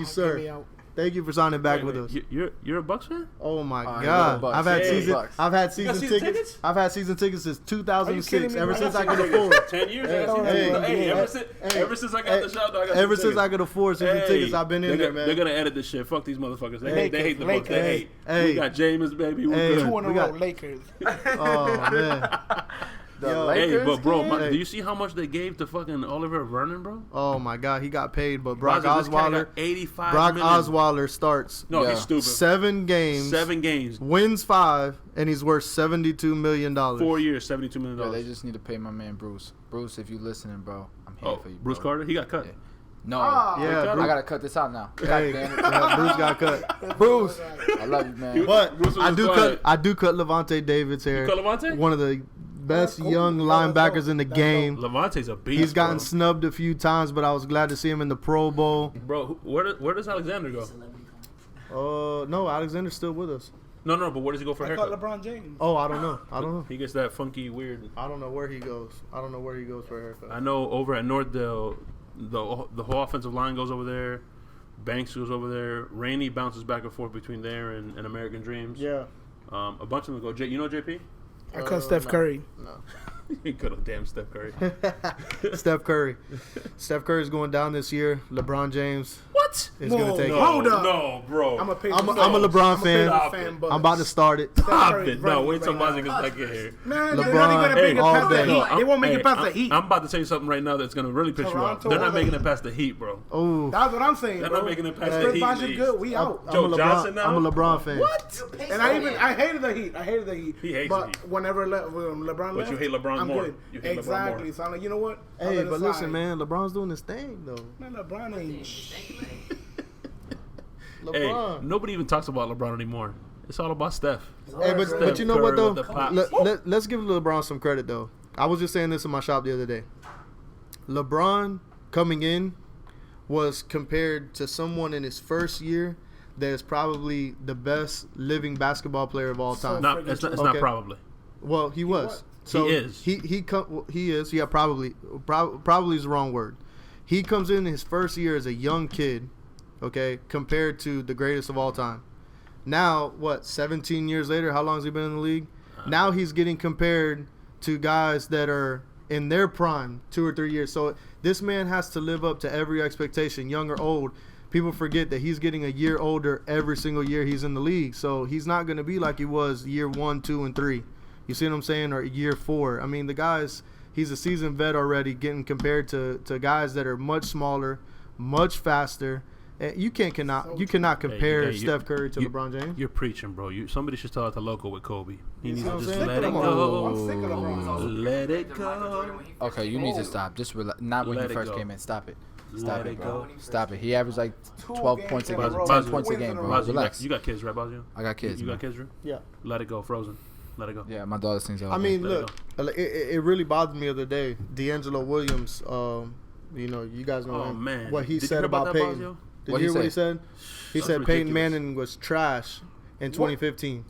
sir. Thank you for signing back with Wait, us. You're a Bucks fan? Oh my you're God! the Bucks. I've had Hey. season Bucks. season tickets? I've had season tickets since Are you 2006. kidding me, Ever bro? since I That's could afford. 10 years. Hey, I got season hey, tickets. hey, Ever since I got the shot, I got Ever season since I tickets. could afford season tickets, I've been in there, They're man. gonna edit this shit. Fuck these motherfuckers. They Lakers, hate the Bucks. They Lakers. hate. Hey. We got Jameis, baby. We're Hey. good. 2 in a We row, got- Lakers. Oh man. The Yo. Hey, Lakers but bro, game? do you see how much they gave to fucking Oliver Vernon, bro? Oh my God, he got paid, but Brock Roger, this cat Osweiler. got 85 Brock million. Osweiler starts No, Yeah. he's stupid. 7 games, 7 games, wins 5, and he's worth $72 million. 4 years, $72 million. Yo, they just need to pay my man Bruce. Bruce, if you listening, bro, I'm here for you. Bruce bro. Carter, he got cut. Yeah. No. Yeah, I Bruce, gotta cut this out now. God hey, damn it. yeah, Bruce got cut. Bruce, I love you, man. but Bruce was I do quiet. cut Levante David's hair. You cut Levante? One of the best That's cool. young That's linebackers dope. in the That's game. Levante's a beast. He's gotten bro. snubbed a few times, but I was glad to see him in the Pro Bowl. Bro, where does Alexander go? No, Alexander's still with us. No, but where does he go for a I call haircut? LeBron James. Oh, I don't know. He gets that funky, weird. I don't know where he goes. I don't know where he goes for a haircut. I know over at Northdale, the whole offensive line goes over there. Banks goes over there. Rainey bounces back and forth between there and American Dreams. Yeah. A bunch of them go. You know JP? I cut Steph Curry. No. He could have damn Steph Curry. Steph Curry. Steph Curry's going down this year. LeBron James What? is going Whoa, to take no. it. Hold up. No, bro. I'm a I'm a LeBron fan. I'm about to start it. Stop Curry's it. No, running wait till right Mozzie now. gets back in here. Man, they're LeBron, not even gonna make it all past the day. Heat. They won't make it past the Heat. I'm about to tell you something right now that's going to really piss you off. Toronto They're or not the making Heat? it past the Heat, bro. Oh, That's what I'm saying, They're bro. not making it past If the Chris Heat. Bosh is League. good, we out. Joe Johnson now? I'm a LeBron fan. What? And I hated the Heat. I hated the Heat. He hates but the Heat. whenever when LeBron But left, you hate LeBron I'm more. good. You hate LeBron Exactly. more. So I'm like, you know what? I'll Hey, let it but slide. listen, man, LeBron's doing his thing though. Man, LeBron ain't. Hey, LeBron. nobody even talks about LeBron anymore. It's all about Steph. Hey, but Steph you know what Curry though? with the pop. Let's give LeBron some credit though. I was just saying this in my shop the other day. LeBron coming in was compared to someone in his first year that is probably the best living basketball player of all time. No, it's not Okay. probably. Well, he was. was. So He is. He is. Yeah, probably is the wrong word. He comes in his first year as a young kid, okay, compared to the greatest of all time. Now, 17 years later, how long has he been in the league? Now he's getting compared to guys that are in their prime 2 or 3 years. So this man has to live up to every expectation, young or old. People forget that he's getting a year older every single year he's in the league. So he's not going to be like he was year 1, 2, and 3. You see what I'm saying? Or year 4. I mean, he's a seasoned vet already, getting compared to guys that are much smaller, much faster. And you cannot compare Hey, Steph Curry to LeBron James. You're preaching, bro. Somebody should tell it to Loco with Kobe. He needs what to I'm just saying? let it Come on. go. I'm sick of LeBron. Let it go. Okay, you need to stop. Just not when Let you it first go. came in. Stop it. Let Stop it it, bro. go. Stop it. He averaged like 12 games points a in game, a row. 10 Two points a wins game, in a bro. row. Bazio, Relax. you got kids, right, Bazio? I got kids. You man. got kids, Drew? Yeah. Let it go. Frozen. Let it go. Yeah, my daughter sings. I mean, Let it look, it really bothered me the other day. D'Angelo Williams, you guys know Oh, him, man. what he Did you said hear about about that, Peyton. Bazio? Did What'd you he hear what he say? said? He That's said Peyton ridiculous. Manning was trash in 2015.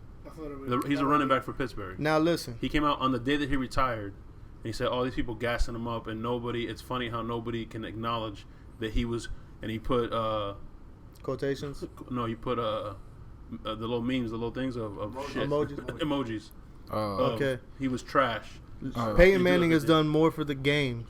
He's a running back for Pittsburgh. Now listen, He came out on the day that he retired, and he said all these people gassing him up, and it's funny how nobody can acknowledge that he was, and he put, quotations, he put the little memes, the little things of shit. Emojis. Oh, okay. He was trash. oh. Peyton He Manning did. has done more for the game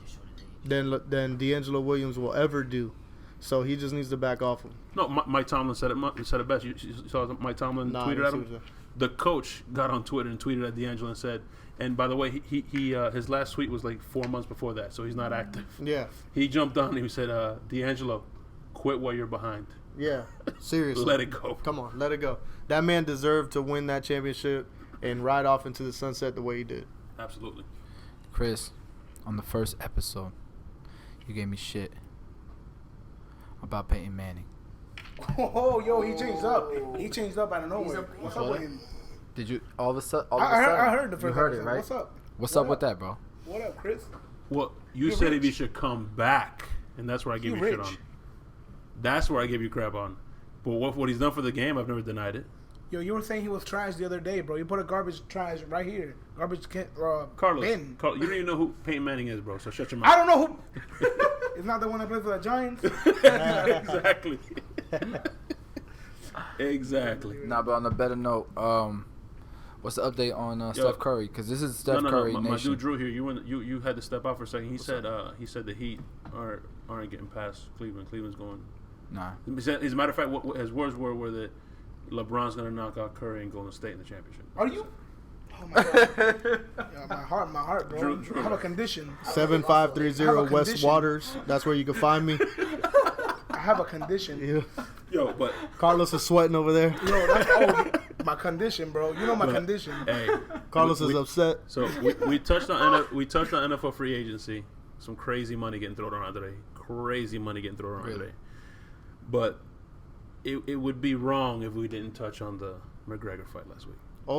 than D'Angelo Williams will ever do. So he just needs to back off him. No, Mike Tomlin said it best. You saw Mike Tomlin Nah, tweeted I at didn't see him. what The coach got on Twitter and tweeted at D'Angelo and said, and by the way, he his last tweet was like 4 months before that, so he's not active. Yeah, He jumped on and he said, D'Angelo, quit while you're behind. yeah. Seriously, Let it go. Come on, let it go. That man deserved to win that championship and ride off into the sunset the way he did. Absolutely. Chris, on the first episode, you gave me shit about Peyton Manning. Oh, yo, he changed up. He changed up out of nowhere. What's up with him? Did you all of a sudden? I heard the first You heard it, episode. right? What's up? What's What up with that, bro? What up, Chris? Well, you You're said rich. if he should come back, and that's where I give He you shit rich. on. That's where I give you crap on. But what he's done for the game, I've never denied it. Yo, you were saying he was trash the other day, bro. You put a garbage trash right here. Garbage can Carlos, bin. you don't even know who Peyton Manning is, bro, so shut your I mouth. don't know who. It's not the one that plays for the Giants. Exactly. Exactly. Nah, but on a better note, what's the update on Steph Curry? Because this is Steph Curry nation. My dude Drew here. You had to step out for a second. He said the Heat aren't getting past Cleveland. Cleveland's going. Nah. As a matter of fact, what his words were that LeBron's gonna knock out Curry and Golden State in the championship. Are you? Oh my God. Yeah, my heart, bro. Drew. I have a condition. 7530 West condition. Waters. That's where you can find me. I have a condition. Yeah. Yo, but Carlos is sweating over there. Yo, my condition, bro. You know my condition. hey, Carlos is upset. So we touched on NFL free agency. Some crazy money getting thrown around today. Today. But it would be wrong if we didn't touch on the McGregor fight last week. I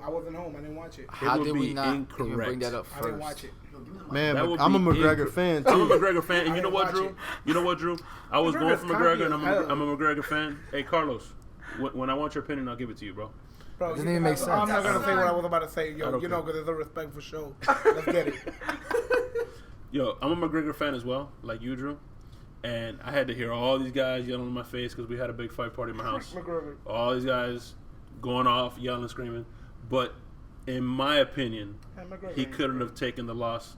wasn't home. I didn't watch it. How did we not incorrect. even bring that up first? I didn't watch it. Man, That would I'm a be McGregor fan, too. I'm a McGregor fan, and I you know didn't what, watch Drew? it. You know what, Drew? I was going McGregor's for McGregor, and cocky as I'm a McGregor fan. Hey, Carlos, when I want your opinion, I'll give it to you, bro. Bro, Doesn't even make sense. I'm not gonna say what I was about to say, I yo. don't You know, care. because it's a respectful show. Let's get it. Yo, I'm a McGregor fan as well, like you, Drew. And I had to hear all these guys yelling in my face because we had a big fight party in my house. McGregor. All these guys going off, yelling, screaming. But in my opinion, he couldn't have taken the loss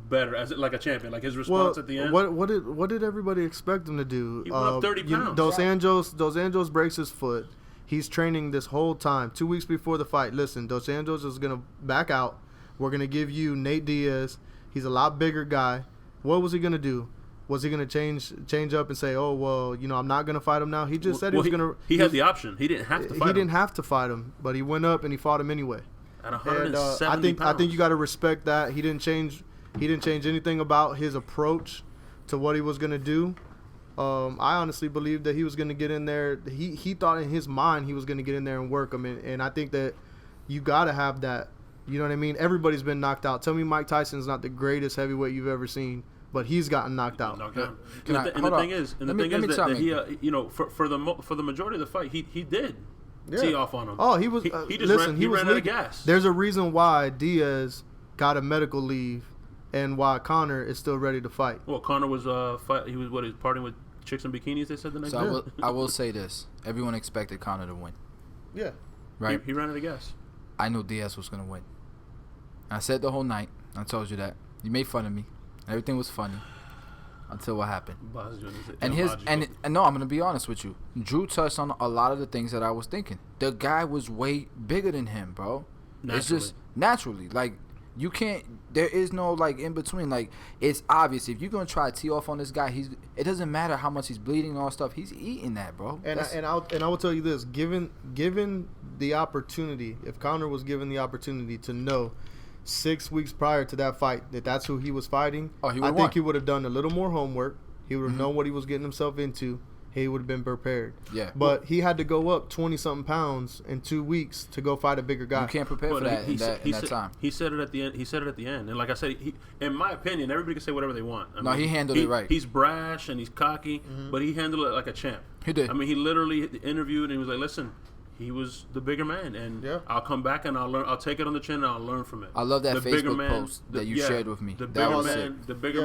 better as like a champion. Like his response at the end. What did everybody expect him to do? He went up 30 pounds. Dos Anjos breaks his foot. He's training this whole time. 2 weeks before the fight. Listen, Dos Anjos is gonna back out. We're gonna give you Nate Diaz. He's a lot bigger guy. What was he gonna do? Was he gonna change up and say, "Oh well, I'm not gonna fight him now"? He just said he was gonna. He had the option. He didn't have to fight him. He didn't have to fight him, but he went up and he fought him anyway. At 170 and I pounds. think you got to respect that. He didn't change anything about his approach to what he was gonna do. I honestly believe that he was gonna get in there. He thought in his mind he was gonna get in there and work him, and I think that you got to have that. You know what I mean? Everybody's been knocked out. Tell me Mike Tyson's not the greatest heavyweight you've ever seen, but he's gotten knocked out. And the thing is that he, for the majority of the fight, he did tee off on him. Oh, he was. He just ran out of gas. There's a reason why Diaz got a medical leave, and why Conor is still ready to fight. Well, Conor was he was partying with chicks in bikinis. They said the next day. So I will say this: everyone expected Conor to win. Yeah. Right. He ran out of gas. I knew Diaz was gonna win. I said the whole night. I told you that. You made fun of me. Everything was funny until what happened. And no, I'm gonna be honest with you. Drew touched on a lot of the things that I was thinking. The guy was way bigger than him, bro. It's just naturally like you can't. There is no like in between. Like it's obvious if you're gonna try to tee off on this guy, it doesn't matter how much he's bleeding and all stuff. He's eating that, bro. And I will tell you this: given the opportunity, if Conor was given the opportunity to know 6 weeks prior to that fight that's who he was fighting, I think he would have done a little more homework. He would have known what he was getting himself into. He would have been prepared. Yeah. But he had to go up 20-something pounds in 2 weeks to go fight a bigger guy. You can't prepare for that in that time. He said it at the end. And like I said, in my opinion, everybody can say whatever they want. He handled it right. He's brash and he's cocky, but he handled it like a champ. He did. I mean, he literally interviewed and he was like, listen, he was the bigger man, and I'll come back and I'll learn. I'll take it on the chin and I'll learn from it. I love that Facebook post that you shared with me. The bigger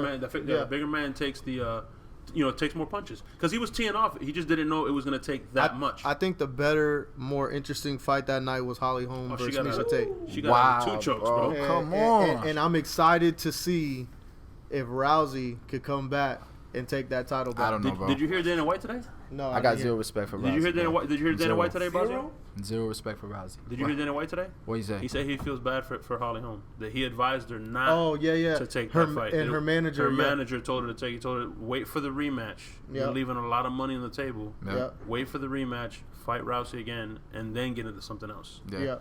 man takes takes more punches because he was teeing off. He just didn't know it was going to take that much. I think the better, more interesting fight that night was Holly Holm versus Miesha Tate. She got 2 chokes, bro. Come on. And I'm excited to see if Rousey could come back and take that title back. I don't know, bro. Did you hear Dana White today? No, I got zero respect for Rousey. Did you hear Dana White? Did you hear Dana White today, Basil? Zero respect for Rousey. Did you hear Dana White today? What he say? He said he feels bad for Holly Holm. That he advised her not to take that fight. And her manager told her to take. He told her wait for the rematch. You're leaving a lot of money on the table. Yeah. Wait for the rematch. Fight Rousey again, and then get into something else. Yeah.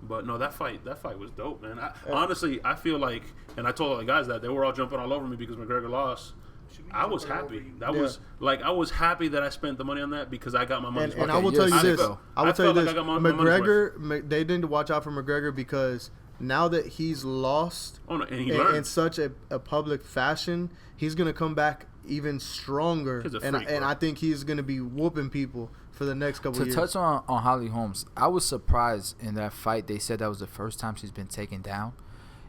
But no, that fight was dope, man. Honestly, I feel like, and I told all the guys that they were all jumping all over me because McGregor lost. I was happy. I was happy that I spent the money on that because I got my money's worth. And I will tell you this. McGregor, they didn't watch out for McGregor because now that he's lost in such a public fashion, he's going to come back even stronger. And I think he's going to be whooping people for the next couple of years. To touch on Holly Holmes, I was surprised in that fight. They said that was the first time she's been taken down.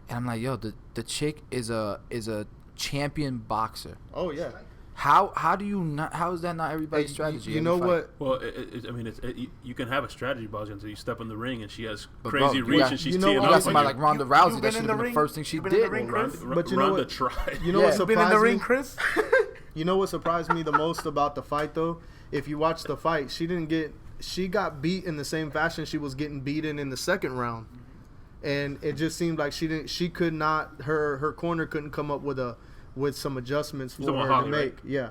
And I'm like, yo, the chick is a champion boxer. Oh yeah, How do you not? How is that not everybody's strategy? You know what? Well, you can have a strategy, Bozzy, until you step in the ring and she has But crazy bro, reach and she's you know teeing what? You up. got somebody like Ronda Rousey. That should have been the first thing she You been in the did. ring, Chris? But you know Ronda what? tried. You know Yeah. what You been in the surprised ring, me? Chris? You know what surprised me the most about the fight, though? If you watch the fight, she got beat in the same fashion she was getting beaten in the second round, and it just seemed like her corner couldn't come up with some adjustments for her Holly, to make. right? Yeah,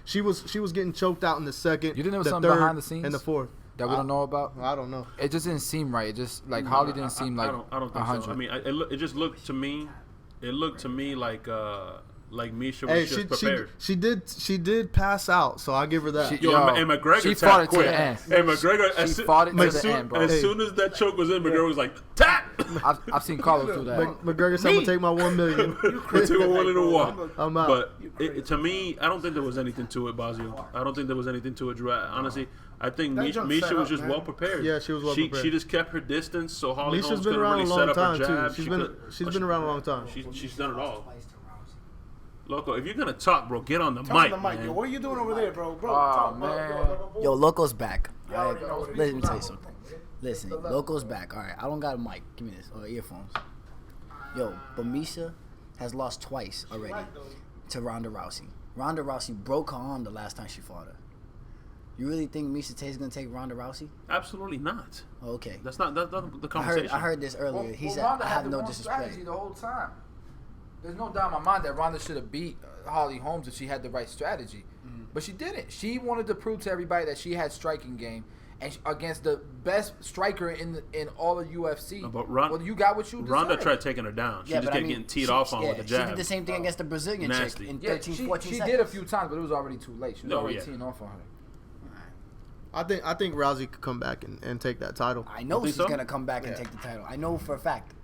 she was getting choked out in the second. You didn't know the something third, behind the scenes and the fourth that we don't know about? I don't know. It just didn't seem right. It just like Holly didn't seem like I don't think 100. so. I mean, it just looked to me. It looked to me like Misha was just prepared. She did pass out, so I give her that. And McGregor she tapped fought it quick. to the end. And McGregor, She fought it to the end, bro. As soon as that choke was in, McGregor was like, tap! I've seen Carlos do that. McGregor said, "I'm gonna take my $1 million." He took a one in a walk. I'm out. But to me, I don't think there was anything to it, Bazio. I don't think there was anything to it, Drew. Honestly, I think That Misha jump set was up, just man. well prepared. Yeah, she was well prepared. She just kept her distance, so Holly Misha's Holmes been couldn't around really a set long up time her jab. too. She's been around a long time. She's done it all. Loco, if you're gonna talk, bro, get on the Talk mic, to the mic. man. Yo, what are you doing over there, bro? Bro, Oh, talk, man. Yo, Loco's back. You All already know right, what it let is. me tell you something. Listen, Loco's back. All right, I don't got a mic. Give me this or earphones. Yo, but Misha has lost twice already to Ronda Rousey. Ronda Rousey broke her arm the last time she fought her. You really think Misha Tate's gonna take Ronda Rousey? Absolutely not. Oh, okay. That's not the conversation. I heard this earlier. He said, Ronda "I had have the no wrong disrespect." strategy the whole time. There's no doubt in my mind that Ronda should have beat Holly Holmes if she had the right strategy, but she didn't. She wanted to prove to everybody that she had striking game, and against the best striker in all of UFC. No, but well, you got what you deserved. Ronda tried taking her down. She just but kept getting teed off on with the jab. She did the same thing against the Brazilian Nasty. chick in Yeah, 13, 14 she seconds. did a few times, but it was already too late. She was already yeah. teeing off on her. I think Rousey could come back and take that title. I know think she's so? gonna come back and take the title. I know for a fact.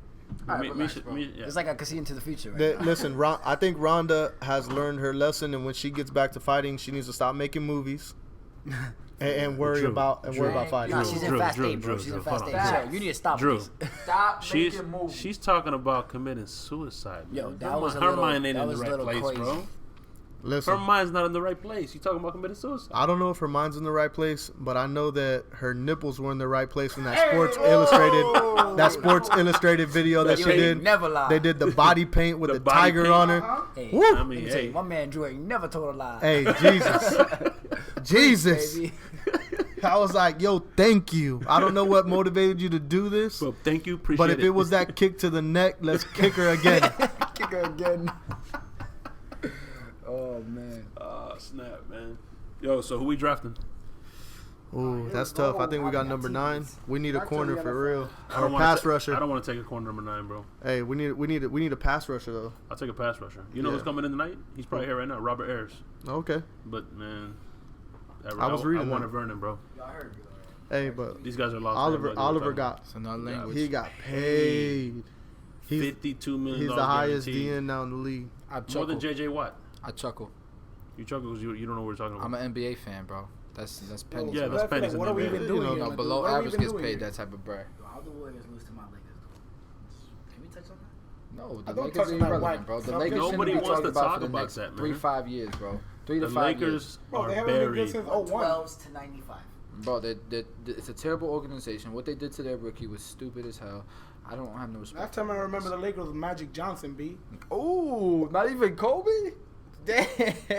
All right, relax, bro. Yeah. It's like I can see into the future. Right now. Listen, I think Ronda has learned her lesson, and when she gets back to fighting, she needs to stop making movies and worry about fighting. Nah, she's in Drew, Fast Drew, 8, bro. Drew, She's in Drew, Fast hold 8. on. Sure, you need to stop Drew. this. Stop She's making movies. she's talking about committing suicide. Yo, man. that was a her little- mind ain't that in the was a right little place, crazy. bro. Listen, Her mind's not in the right place. You talking about committing suicide? I don't know if her mind's in the right place, but I know that her nipples were in the right place in that Sports Illustrated video that You she ain't did. never lie. They did the body paint with The the body tiger paint. on her. Hey, Woo! I let mean, me tell hey, you, my man Drew ain't never told a lie. Hey, Jesus. Jesus. Baby. I was like, yo, thank you. I don't know what motivated you to do this, well, thank you, appreciate but if it was that kick to the neck, let's kick her again. Kick her again. Oh man. Snap, man. Yo, so who we drafting? Ooh, that's tough. I think we got number 9. We need a corner for real. I Or don't a wanna pass ta- rusher. I don't want to take a corner number 9, bro. Hey, we need a pass rusher though. I'll take a pass rusher. You know Yeah. who's coming in tonight? He's probably here right now. Robert Ayers. Okay. But man, I was reading I wanted that. Vernon, bro. Hey, but These guys are lost. Oliver got It's another language. he got paid. He's $52 million. he's the highest guaranteed. DN now in the league. I More chuckle. than JJ Watt. I chuckle. You chuckle because you don't know what we're talking about. I'm an NBA fan, bro. That's pennies. Yeah, bro. that's pennies in What the are we NBA. even doing? You know, here, No, man? below What are we average even gets doing paid here? that type of bread. Yo, how the Warriors lose to my Lakers? Can we touch on that? No, the I don't Lakers touch are on that irrelevant, white. bro. The Nobody Lakers shouldn't be wants talking to about talk for the about next that, man. 3-5 years, bro. 3 to The 5 years. Lakers Bro, they are haven't been good buried. since 01. 12s to 95. Bro, it's a terrible organization. What they did to their rookie was stupid as hell. I don't have no respect. Last time I remember the Lakers was Magic Johnson, B. Ooh, not even Kobe? Damn.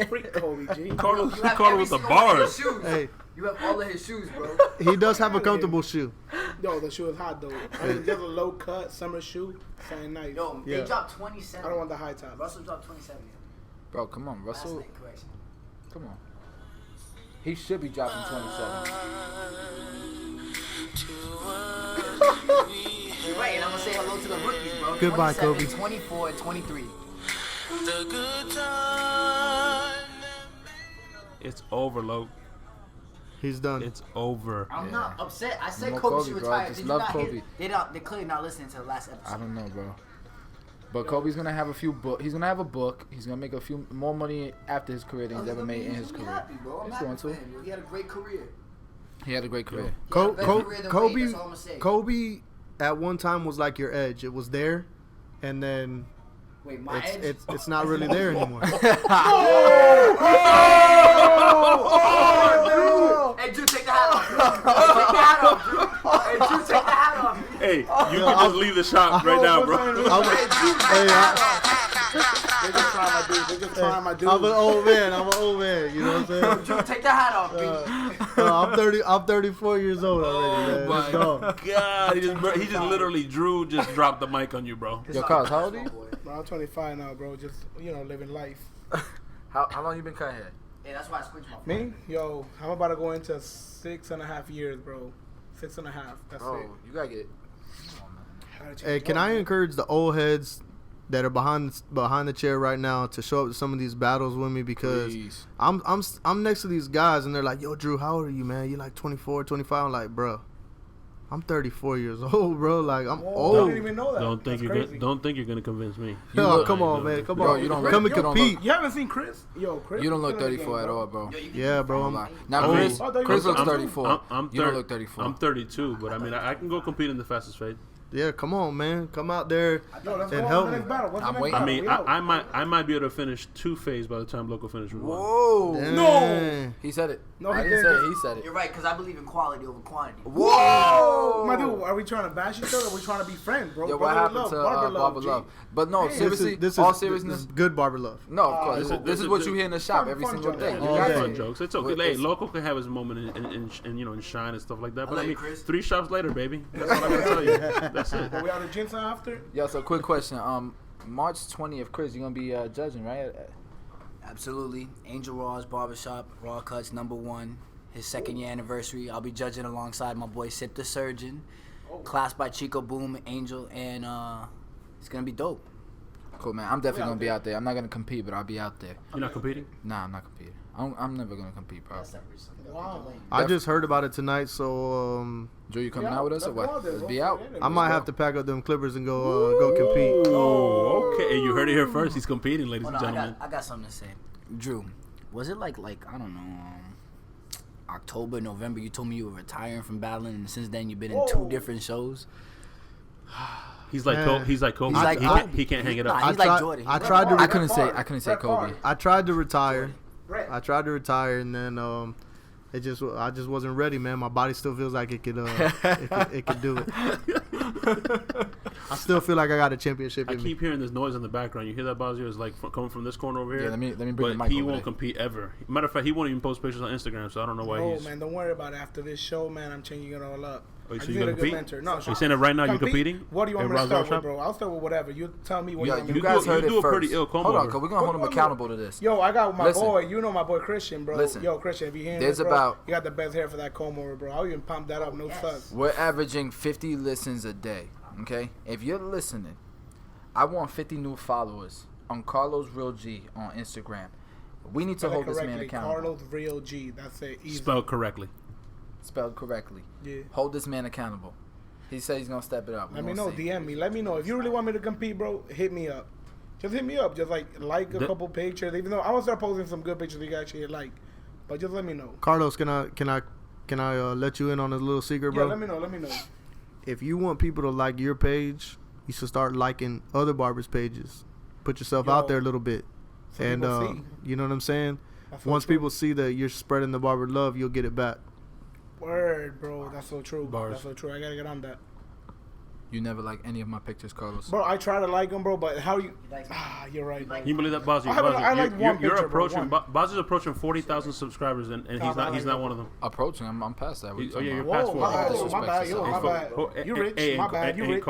Freak Kobe, G. Carlos You have Carlos every with the single one of his bars. shoes. Hey, You have all of his shoes, bro. he does have a comfortable shoe. Yo, the shoe is hot, though. I mean, just a low cut summer shoe. Something nice. Yo, Yeah. they dropped 27. I don't want the high top. Russell dropped 27. Bro, come on, Last Russell. night, correction. Come on. He should be dropping 27. You're right, and I'm gonna say hello to the rookies, bro. Goodbye, 27, Kobe. 24, and 23. It's over, Loke. He's done. It's over. I'm Yeah. not upset. I said More Kobe Kobe, should bro. retire. Just Did you love not hear? Kobe. They're clearly not listening to the last episode. I don't know, bro. But Kobe's gonna have a few book. He's gonna have a book. He's gonna make a few more money after his career than he's ever made in his career. Happy, bro. I'm He's happy going for to. him. He had a great career. He had a great career. Co- better Co- career than Wade, Kobe, that's all I'm gonna say. Kobe, at one time was like your edge. It was there, and then Wait, my edge. it's not really there anymore. Hey, Drew, take the hat off. Hey, Drew, take the hat off. Hey, you can just leave the shop right now, bro. They just trying my dude. I'm an old man. You know what I'm saying? Drew, take the hat off, dude. I'm 34 years old already, man. My Let's go. God, he just literally just dropped the mic on you, bro. Yo, Carlos, how old are you? Bro, I'm 25 now, bro. Just, living life. How long you been cutting hair? Yeah, that's why I squint my Me? Yo, I'm about to go into 6.5 years, bro. 6.5. That's Bro, it. you gotta get. Hey, can I encourage the old heads that are behind the chair right now to show up to some of these battles with me, because Please. I'm next to these guys and they're like, yo, Drew, how old are you, man? You like 24, 25? I'm like, bro, I'm 34 years old, bro. Like, I'm Whoa, old. I didn't even know that. Don't think That's crazy. you're gonna convince me. Yo, come on, man. Come Bro, on. you don't Come and you don't compete. You haven't seen Chris? Yo, Chris. You don't look killing the 34 game, at all, bro. Yeah, bro. Now, Oh. Chris, I thought you Chris were looks 32. 34. I'm You don't look 34. I'm 32, but I mean, I can go compete in the fastest fade. Yeah, come on, man. Come out there Yo, let's and go help on to the me. next battle. What's I'm the next waiting. I battle? mean, We out. I might be able to finish 2 phase by the time local finish with 1. Whoa. Dang. He said it. No, I he didn't say didn't. it. He said it. You're right, because I believe in quality over quantity. Whoa. My dude, are we trying to bash each other? Or are we trying to be friends, bro? Yo, what Brotherly happened to Barber Barber G. Love? But no, Hey. seriously, This all is seriousness. good barber love. No, of course. Cool. This is what you hear in the shop every Fun single junk. day. Yeah, You all got day. to. Fun jokes. It's okay. Well, Hey, it's- local can have his moment and shine and stuff like that. But love I you, mean, Chris. 3 shots later, baby. That's all I gotta tell you. That's it. Are we out of Jinx after? Yo, so quick question. March 20th, Chris, you're gonna be judging, right? Absolutely. Angel Raw's Barbershop, Raw Cuts #1. His 2nd year anniversary. I'll be judging alongside my boy Sip the Surgeon. Class by Chico Boom, Angel, and it's gonna be dope. Cool, man. I'm definitely gonna be out there. I'm not gonna compete, but I'll be out there. You're not competing? Nah, I'm not competing. I'm never gonna compete, bro. Wow. I just heard about it tonight, so Joe, you coming out with us or what? Let's be out. I might have to pack up them clippers and go compete. Oh, okay. You heard it here first. He's competing, ladies and gentlemen. I got something to say. Drew, was it like I don't know, October, November? You told me you were retiring from battling, and since then you've been in 2 different shows. He's like Man. He's like Kobe. He's like He can't hang it up. Nah, he's I like tried- Jordan. I tried to- I couldn't say Kobe. I tried to retire. Brett. I tried to retire, and then I just wasn't ready, man. My body still feels like it could it could do it. I still feel like I got a championship I in me. keep hearing this noise in the background. You hear that, Bazio? It's like coming from this corner over here. Yeah, let me bring But the mic he over won't there. compete ever. Matter of fact, he won't even post pictures on Instagram, so I don't know why Oh he's. man, don't worry about it. After this show, man, I'm changing it all up. Oh, I so just you need gonna a good compete? mentor. No, You saying that right now? You're compete? competing? What do you want me At to start Roswell with, bro? I'll start with whatever. You tell me what Yo, you want me you to guys do- heard you do it a pretty first. ill combo Hold on, over. cause we're gonna hold him accountable to this. Yo, I got my Listen. boy. You know my boy Christian, bro. Listen. Yo, Christian, if you hear There's this, bro, about- you got the best hair for that comb over, bro. I'll even pump that up, no sucks. We're averaging 50 listens a day. Okay, if you're listening, I want 50 new followers on CarlosrealG on Instagram. We need to hold this man accountable. CarlosrealG. That's it. Easy. Spelled correctly. Spelled correctly. Yeah. Hold this man accountable. He said he's gonna step it up. Let me know. DM me. Let me know if you really want me to compete, bro. Hit me up. Just hit me up. Just like a couple pictures. Even though I'm gonna start posting some good pictures you can actually like, but just let me know. Carlos, can I let you in on a little secret, bro? Yeah, let me know. Let me know. If you want people to like your page, you should start liking other barbers' pages. Put yourself out there a little bit, So and people see. you know what I'm saying. That's so Once true. people see that you're spreading the barber love, you'll get it back. Word, bro. That's so true. Bars. That's so true. I gotta get on that. You never like any of my pictures, Carlos. Bro, I try to like them, bro, but how you... likes me. You're right, bro. Can you believe that, Bazio? I like one You're picture, bro, approaching. Bazio's approaching 40,000 subscribers, and he's not one of them. Approaching, I'm past that. What you Oh, yeah, talking you're about? past Whoa, my bad, yo, Disrespect my bad, yo, yourself. my bad. Oh, You rich, and- my bad, you rich.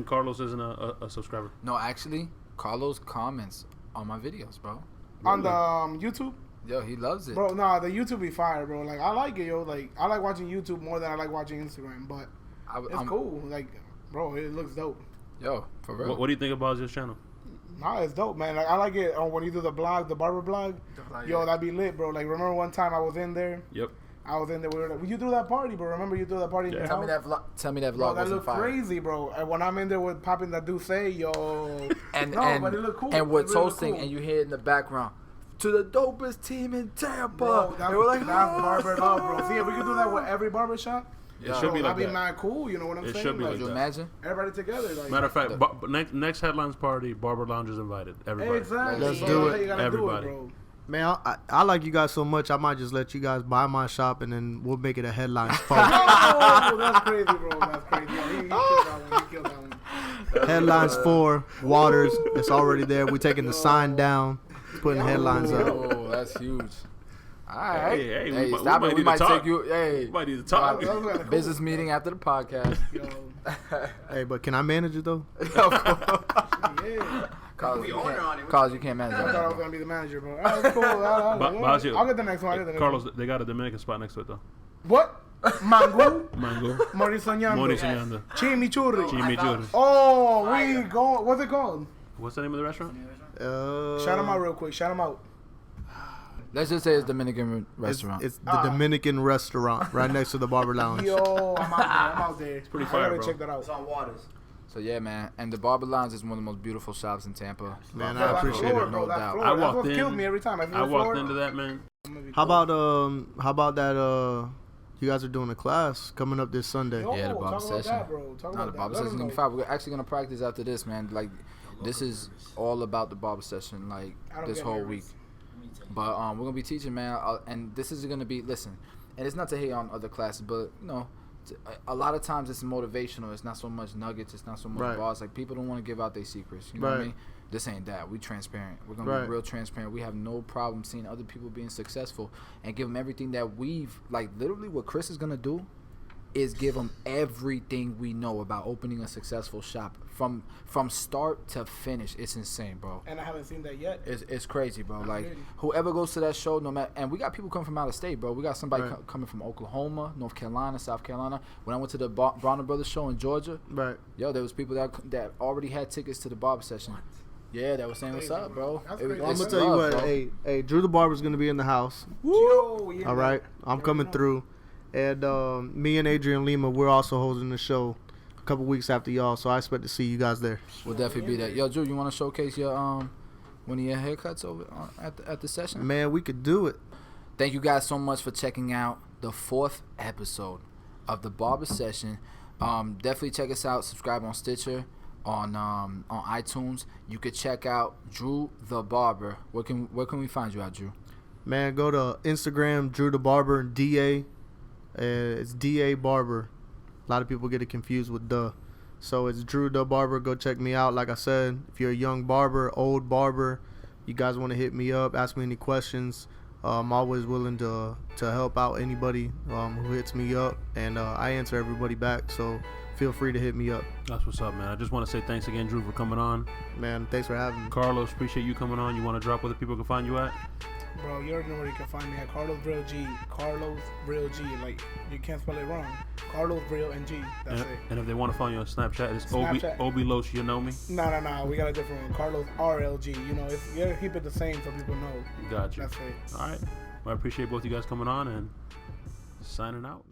Carlos isn't a subscriber. No, actually, Carlos comments on my videos, bro. On the YouTube? Yo, he loves it. Bro, nah, the YouTube be fire, bro. Like, I like it, yo. Like, I like watching YouTube more than I like watching Instagram, but it's cool. Like, bro, it looks dope. Yo, for real. What do you think about Bazio's channel? Nah, it's dope, man. Like, I like it when you do the blog, the barber blog. Yo, that be lit, bro. Like, remember one time I was in there? Yep. I was in there. We were like, you threw that party, bro. Remember you threw that party in your Tell me house? that vlog Bro, that wasn't looked fire. crazy, bro. And when I'm in there with popping that do say, yo. And but it looked cool. and we're It really looked toasting, cool. and you hear in the background, to the dopest team in Tampa. Bro, and we're like, that's barber love, bro. See, if we could do that with every barber shop, It should be like that'd be that. mad cool. You know what I'm It saying? should be like, like Could you that. imagine? everybody together. Like, Matter of fact, next headlines party, Barber Lounge is invited. Everybody. exactly. Let's So do that's it. how you gotta Everybody. do it, bro. Man, I like you guys so much. I might just let you guys buy my shop and then we'll make it a headline. Oh, that's crazy, bro. That's crazy. He killed that one. Headlines for Waters. It's already there. We're taking the sign down. Putting headlines up. Oh, that's huge. All right. Hey, stop it. We might take you. We might need to talk. Business meeting after the podcast. Hey, but can I manage it though? Yeah. Carlos, you can't manage I thought I that. was going to be the manager, bro. That's cool. I'll get the next one. Carlos, they got a Dominican spot next to it though. What? Mango? Mango. Morisoñando. Chimichurri. Chimichurri. Oh, we go. What's it called? What's the name of the restaurant? Shout them out real quick. Shout them out. Let's just say it's Dominican restaurant. It's the Dominican restaurant right next to the Barber Lounge. Yo, I'm out there. It's pretty fire, I gotta bro. check that out. It's on Waters. So yeah, man, and the Barber Lounge is one of the most beautiful shops in Tampa. Man, I appreciate it. No doubt. I walked That's what in. killed me every time. I walked into that, man. How about that? You guys are doing a class coming up this Sunday. Yeah, the Barber Session. That, bro. Talk No, about the Barber that. Session is gonna be fun. We're actually gonna practice after this, man. Like, this is all about the Barber Session, like this whole week. But we're gonna be teaching, man, and this is gonna be and it's not to hate on other classes, but you know, a lot of times it's motivational. It's not so much nuggets. It's not so much bars. Like, people don't want to give out their secrets. You know what I mean? This ain't that. We transparent. We're gonna be real transparent. We have no problem seeing other people being successful and give them everything that we've literally what Chris is gonna do is give them everything we know about opening a successful shop from start to finish. It's insane, bro. And I haven't seen that yet. It's crazy, bro. Like, whoever goes to that show, no matter, and we got people coming from out of state, bro. We got somebody coming from Oklahoma, North Carolina, South Carolina. When I went to the Bronner Brothers show in Georgia, yo, there was people that already had tickets to the Barber Session. Yeah, that was saying what's up, bro. I'm gonna tell you what. Bro. Hey, Drew the Barber's gonna be in the house. Woo! Yeah, all right, I'm coming through. And me and Adrian Lima, we're also holding the show a couple weeks after y'all, so I expect to see you guys there. We'll definitely be there. Yo, Drew, you want to showcase your one of your haircuts over at the session? Man, we could do it. Thank you guys so much for checking out the 4th episode of the Barber Session. Definitely check us out. Subscribe on Stitcher, on iTunes. You could check out Drew the Barber. Where can we find you at, Drew? Man, go to Instagram, Drew the Barber, DA. It's DA Barber. A lot of people get it confused with the. So it's Drew the Barber. Go check me out. Like I said, if you're a young barber, old barber, you guys want to hit me up, ask me any questions. I'm always willing to help out anybody who hits me up, and I answer everybody back. So feel free to hit me up. That's what's up, man. I just want to say thanks again, Drew, for coming on. Man, thanks for having me. Carlos, appreciate you coming on. You want to drop where the people can find you at? Bro, you already know where you can find me at CarlosrealG. CarlosrealG. Like, you can't spell it wrong. CarlosrealG. That's it. And if they want to follow you on Snapchat, it's Snapchat. Obilos, you know me? No. We got a different one. CarlosRLG. You know, you gotta keep it the same so people know. Got you. That's it. All right. Well, I appreciate both you guys coming on and signing out.